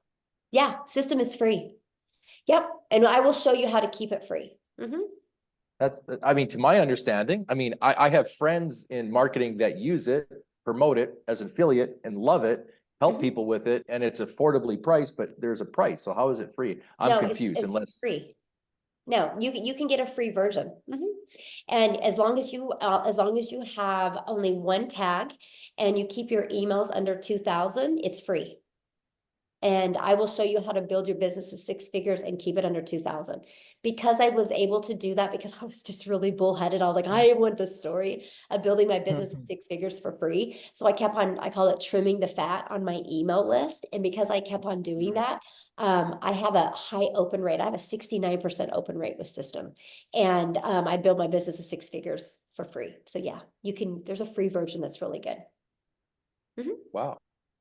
Yeah, system is free. Yep. And I will show you how to keep it free. That's, I mean, to my understanding, I mean, I have friends in marketing that use it, promote it as an affiliate and love it, help people with it, and it's affordably priced, but there's a price. So how is it free? I'm No, confused it's unless. free. No, you can get a free version. And as long as you have only one tag and you keep your emails under 2,000, it's free. And I will show you how to build your business to 6 figures and keep it under 2,000. Because I was able to do that because I was just really bullheaded. I was like, I want the story of building my business to 6 figures for free. So I kept on, I call it trimming the fat on my email list. And because I kept on doing that, I have a high open rate. I have a 69% open rate with system. And I build my business to 6 figures for free. So yeah, there's a free version that's really good. Wow.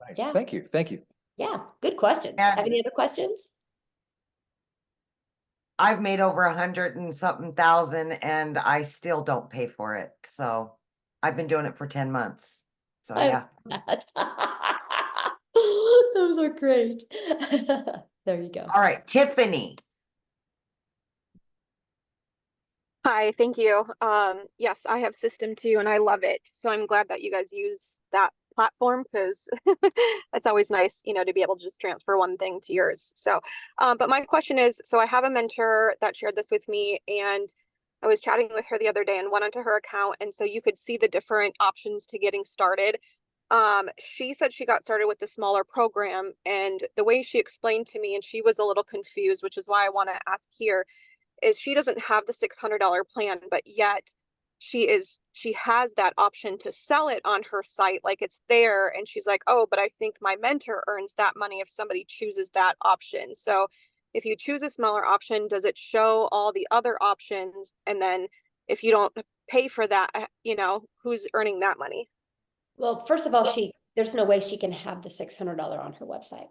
Nice. Yeah. Thank you. Thank you. Yeah, good questions. And Have any other questions? I've made over 100 and something thousand and I still don't pay for it. So I've been doing it for 10 months. So I yeah. love that. Those are great. There you go. All right, Tiffany. Hi, thank you. Yes, I have System 2 and I love it. So I'm glad that you guys use that platform because it's always nice, to be able to just transfer one thing to yours. So, but my question is, so I have a mentor that shared this with me and I was chatting with her the other day and went onto her account. And so you could see the different options to getting started. She said she got started with the smaller program and the way she explained to me, and she was a little confused, which is why I want to ask here, is she doesn't have the $600 plan, but yet she has that option to sell it on her site, like it's there. And she's like, oh, but I think my mentor earns that money if somebody chooses that option. So if you choose a smaller option, does it show all the other options? And then if you don't pay for that, who's earning that money? Well, first of all, there's no way she can have the $600 on her website.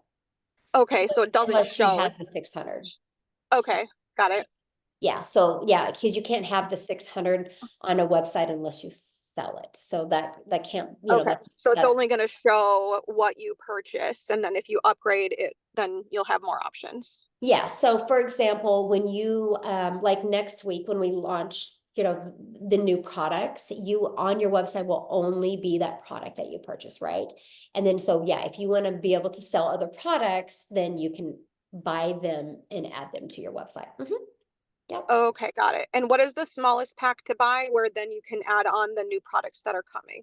Okay, so it doesn't Unless she show. has the 600. Okay, got it. Yeah, so yeah, because you can't have the 600 on a website unless you sell it. So that can't, Okay, so it's only going to show what you purchase, and then if you upgrade it, then you'll have more options. Yeah, so for example, when you like next week when we launch, the new products, you on your website will only be that product that you purchase, right? And then so yeah, if you want to be able to sell other products, then you can buy them and add them to your website. Yep. Okay, got it. And what is the smallest pack to buy where then you can add on the new products that are coming?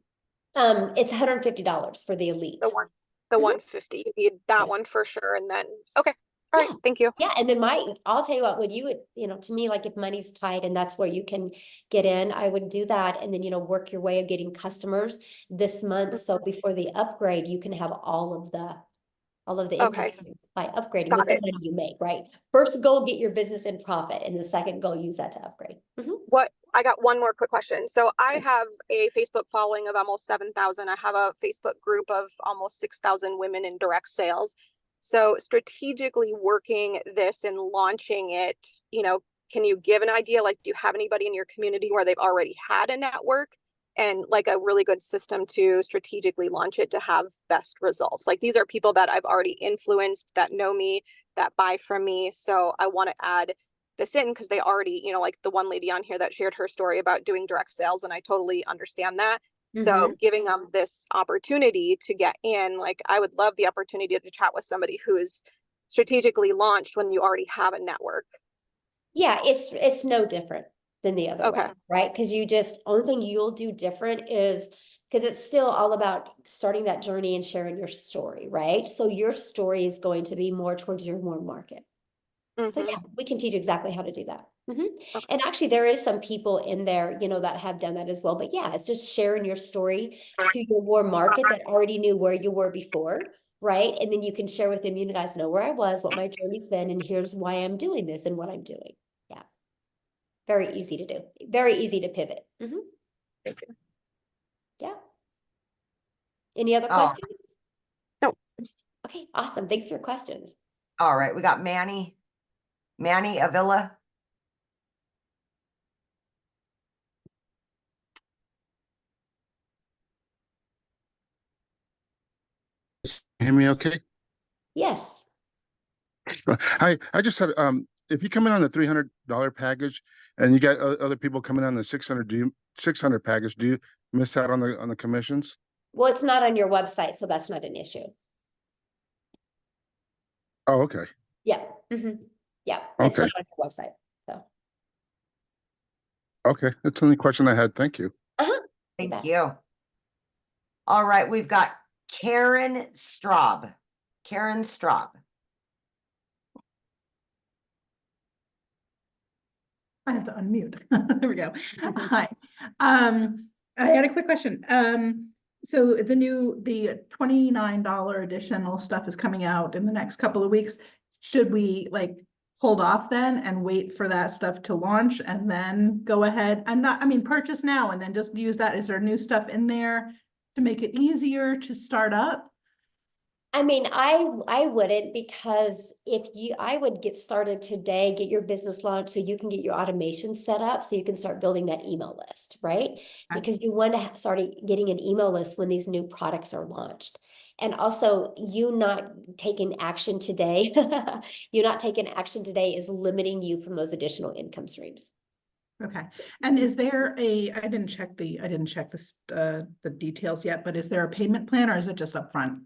It's $150 for the Elite. The 150. You need that one for sure. And then okay. All right, thank you. Yeah, and then I'll tell you what, would you would, to me, like if money's tight and that's where you can get in, I would do that and then, work your way of getting customers this month. So before the upgrade, you can have all of the income by upgrading with the money you make, right? First goal, get your business in profit, and the second goal, use that to upgrade. I got one more quick question. So I have a Facebook following of almost 7,000. I have a Facebook group of almost 6,000 women in direct sales. So strategically working this and launching it, can you give an idea? Like, do you have anybody in your community where they've already had a network and like a really good system to strategically launch it to have best results? Like, these are people that I've already influenced, that know me, that buy from me. So I want to add this in because they already, like the one lady on here that shared her story about doing direct sales, and I totally understand that. So giving them this opportunity to get in, like I would love the opportunity to chat with somebody who is strategically launched when you already have a network. Yeah, it's no different than the other way, right? Because only thing you'll do different is because it's still all about starting that journey and sharing your story, right? So your story is going to be more towards your warm market. So yeah, we can teach exactly how to do that. And actually there is some people in there, that have done that as well. But yeah, it's just sharing your story to your warm market that already knew where you were before, right? And then you can share with them, you guys know where I was, what my journey's been, and here's why I'm doing this and what I'm doing. Yeah. Very easy to do. Very easy to pivot. Thank you. Yeah. Any other questions? No. Okay, awesome. Thanks for your questions. All right, we got Manny Avila. Hear me okay? Yes. I just had if you come in on the $300 package and you got other people coming on the 600 package, do you miss out on the commissions? Well, it's not on your website, so that's not an issue. Oh, okay. Yeah. Yeah. It's not on your website. So okay, that's the only question I had. Thank you. Thank you. All right, we've got Karen Straub. Karen Straub. I have to unmute. There we go. Hi. I had a quick question. So the $29 additional stuff is coming out in the next couple of weeks. Should we hold off then and wait for that stuff to launch and then go ahead and purchase now and then just use that? Is there new stuff in there to make it easier to start up? I mean, I wouldn't, because I would get started today, get your business launched so you can get your automation set up so you can start building that email list, right? Because you want to start getting an email list when these new products are launched. And also, you not taking action today, you not taking action today is limiting you from those additional income streams. Okay. And is there I didn't check the details yet, but is there a payment plan or is it just upfront?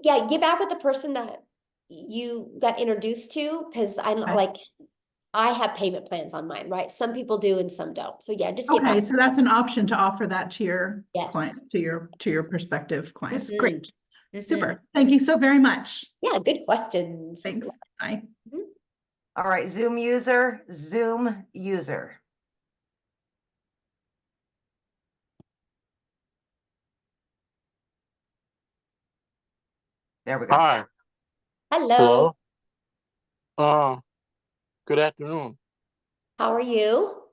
Yeah, get back with the person that you got introduced to, because I have payment plans on mine, right? Some people do and some don't. So yeah, just get Okay, back. so that's an option to offer that to your Yes. client, to your prospective clients. Mhm. Great. Mhm. Super. Thank you so very much. Yeah, good questions. Thanks. Bye. All right, Zoom user. There we go. Hi. Hello. Good afternoon. How are you?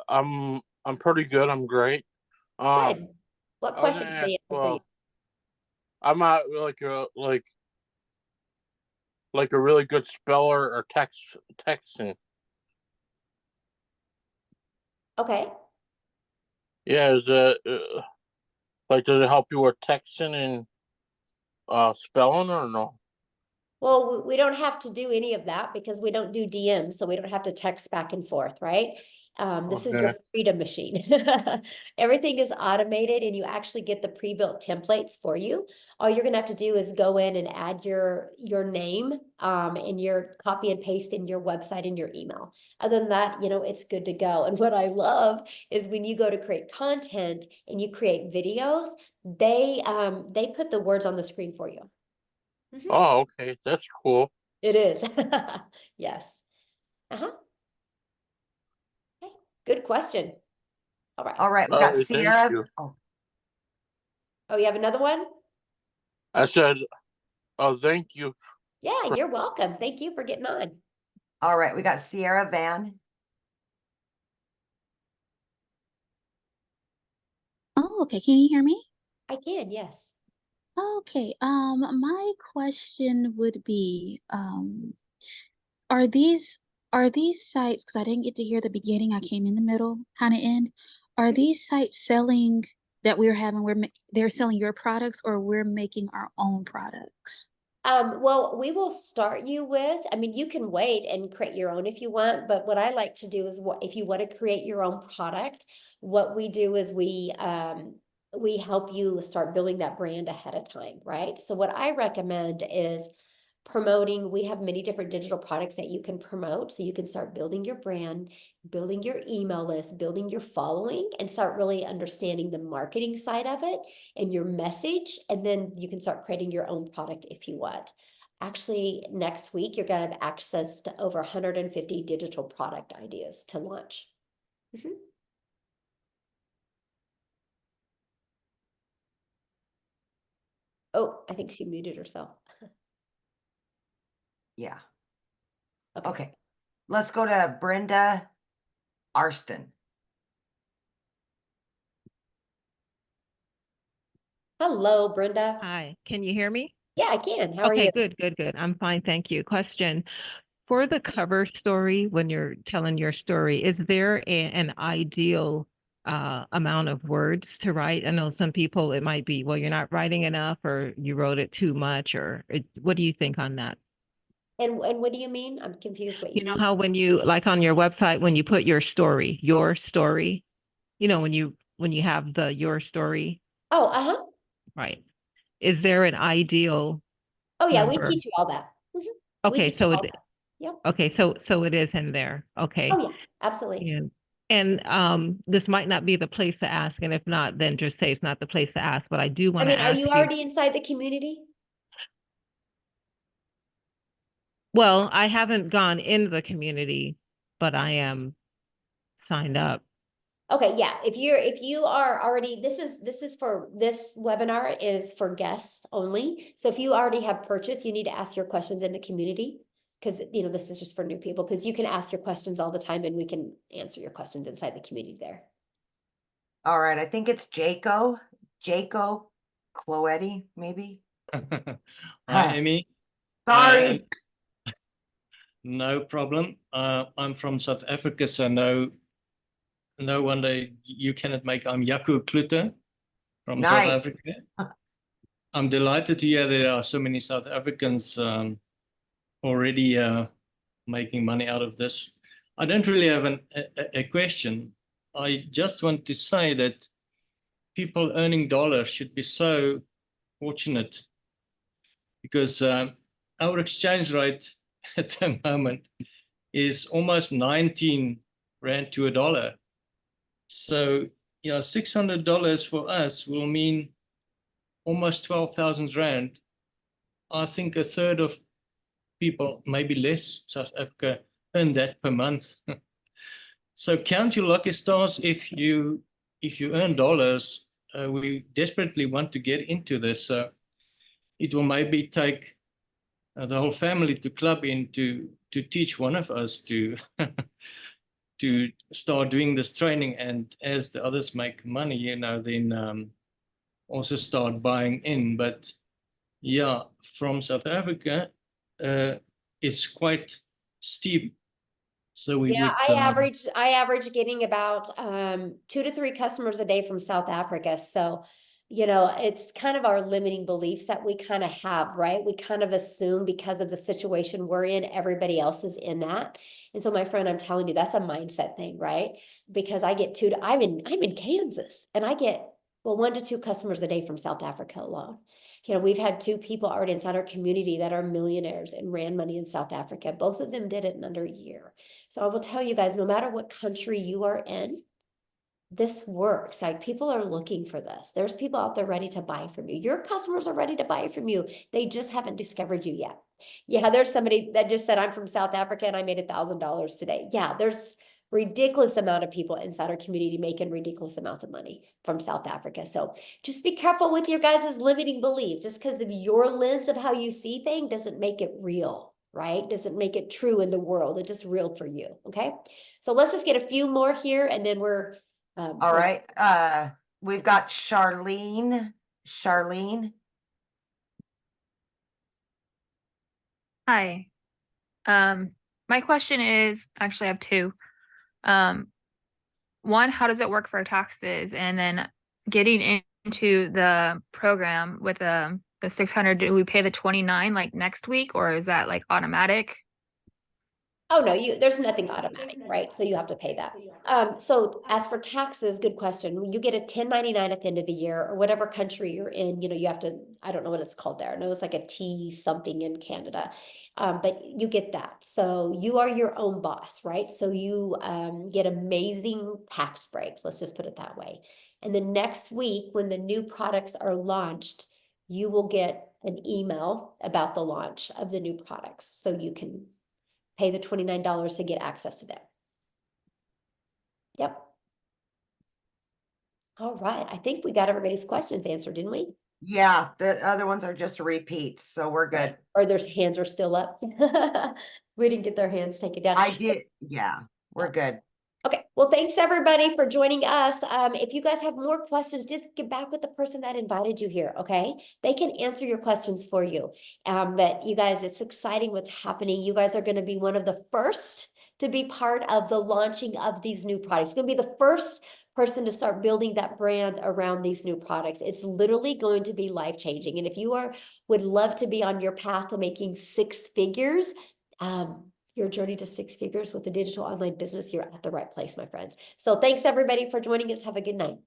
I'm pretty good. I'm great. Good. What I was question gonna can I ask, answer for you? I'm not like a really good speller or texting. Okay. Yeah, is it does it help you with texting and spelling or no? Well, we don't have to do any of that because we don't do DMs, so we don't have to text back and forth, right? This is your Okay. freedom machine. Everything is automated and you actually get the pre-built templates for you. All you're gonna have to do is go in and add your name and your copy and paste in your website and your email. Other than that, it's good to go. And what I love is when you go to create content and you create videos, they put the words on the screen for you. Oh, okay. That's cool. It is. Yes. Uh-huh. Okay. Good question. All right. All right, we All got right, thank Sierra. you. Oh, you have another one? I said, oh, thank you. Yeah, you're welcome. Thank you for getting on. All right, we got Sierra Van. Oh, okay. Can you hear me? I can, yes. Okay. My question would be, are these sites, because I didn't get to hear the beginning, I came in the middle, kind of end. Are these sites selling that we're having, they're selling your products or we're making our own products? Well, we will start you with, you can wait and create your own if you want, but what I like to do is if you want to create your own product, what we do is we help you start building that brand ahead of time, right? So what I recommend is promoting. We have many different digital products that you can promote. So you can start building your brand, building your email list, building your following, and start really understanding the marketing side of it and your message. And then you can start creating your own product if you want. Actually, next week, you're going to have access to over 150 digital product ideas to launch. Oh, I think she muted herself. Yeah. Okay. Let's go to Brenda Arston. Hello, Brenda. Hi, can you hear me? Yeah, I can. How are Okay, you? good. I'm fine, thank you. Question. For the cover story, when you're telling your story, is there an ideal amount of words to write? I know some people, it might be, well, you're not writing enough or you wrote it too much, what do you think on that? And what do you mean? I'm confused what you You know mean. how when you, like on your website, when you put your story, when you have your story, Oh, uh-huh. right? Is there an ideal Oh yeah, we number? teach you all that. We Okay, teach you so all it, that. Yep. okay, so it is in there. Okay. Oh yeah, absolutely. And this might not be the place to ask, and if not, then just say it's not the place to ask. But I do want to Are ask you you. already inside the community? Well, I haven't gone into the community, but I am signed up. Okay, yeah. If you are already, this webinar is for guests only. So if you already have purchased, you need to ask your questions in the community, because this is just for new people, because you can ask your questions all the time and we can answer your questions inside the community there. All right, I think it's Jaco Cloetti, maybe. Huh. Amy. Sorry. No problem. I'm from South Africa, so no wonder you cannot make. I'm Jaco Klute from South Nice. Africa. I'm delighted to hear there are so many South Africans already making money out of this. I don't really have a question. I just want to say that people earning dollars should be so fortunate, because our exchange rate at the moment is almost 19 rand to a dollar. So, yeah, $600 for us will mean almost 12,000 rand. I think a third of people, maybe less, South Africa, earn that per month. So count your lucky stars if you earn dollars. We desperately want to get into this. It will maybe take the whole family to club in to teach one of us to to start doing this training, and as the others make money, then also start buying in. But yeah, from South Africa, it's quite steep. So we Yeah, would I average getting about 2 to 3 customers a day from South Africa. So, it's kind of our limiting beliefs that we kind of have, right? We kind of assume because of the situation we're in, everybody else is in that. And so, my friend, I'm telling you, that's a mindset thing, right? Because I'm in Kansas, and I get 1 to 2 customers a day from South Africa alone. We've had 2 people already inside our community that are millionaires and ran money in South Africa. Both of them did it in under a year. So I will tell you guys, no matter what country you are in, this works. Like, people are looking for this. There's people out there ready to buy from you. Your customers are ready to buy from you. They just haven't discovered you yet. Yeah, there's somebody that just said, I'm from South Africa and I made $1,000 today. Yeah, there's ridiculous amount of people inside our community making ridiculous amounts of money from South Africa. So just be careful with your guys' limiting beliefs. Just because of your lens of how you see things doesn't make it real, right? Doesn't make it true in the world. It's just real for you. Okay. So let's just get a few more here, and then we're all right. We've got Charlene. Hi. My question is, actually I have 2. One, how does it work for taxes? And then getting into the program with the 600, do we pay the 29 like next week, or is that like automatic? Oh, no, there's nothing automatic, right? So you have to pay that. So as for taxes, good question. You get a 1099 at the end of the year, or whatever country you're in, you have to, I don't know what it's called there. I know it's like a T something in Canada, but you get that. So you are your own boss, right? So you get amazing tax breaks. Let's just put it that way. And the next week, when the new products are launched, you will get an email about the launch of the new products. So you can pay the $29 to get access to them. Yep. All right. I think we got everybody's questions answered, didn't we? Yeah, the other ones are just repeats, so we're good. Right. Or their hands are still up. We didn't get their hands taken down. I did. Yeah, we're good. Okay. Well, thanks everybody for joining us. If you guys have more questions, just get back with the person that invited you here. Okay. They can answer your questions for you. But you guys, it's exciting what's happening. You guys are going to be one of the first to be part of the launching of these new products. You're going to be the first person to start building that brand around these new products. It's literally going to be life-changing. And if you would love to be on your path to making 6 figures, your journey to 6 figures with a digital online business, you're at the right place, my friends. So thanks everybody for joining us. Have a good night.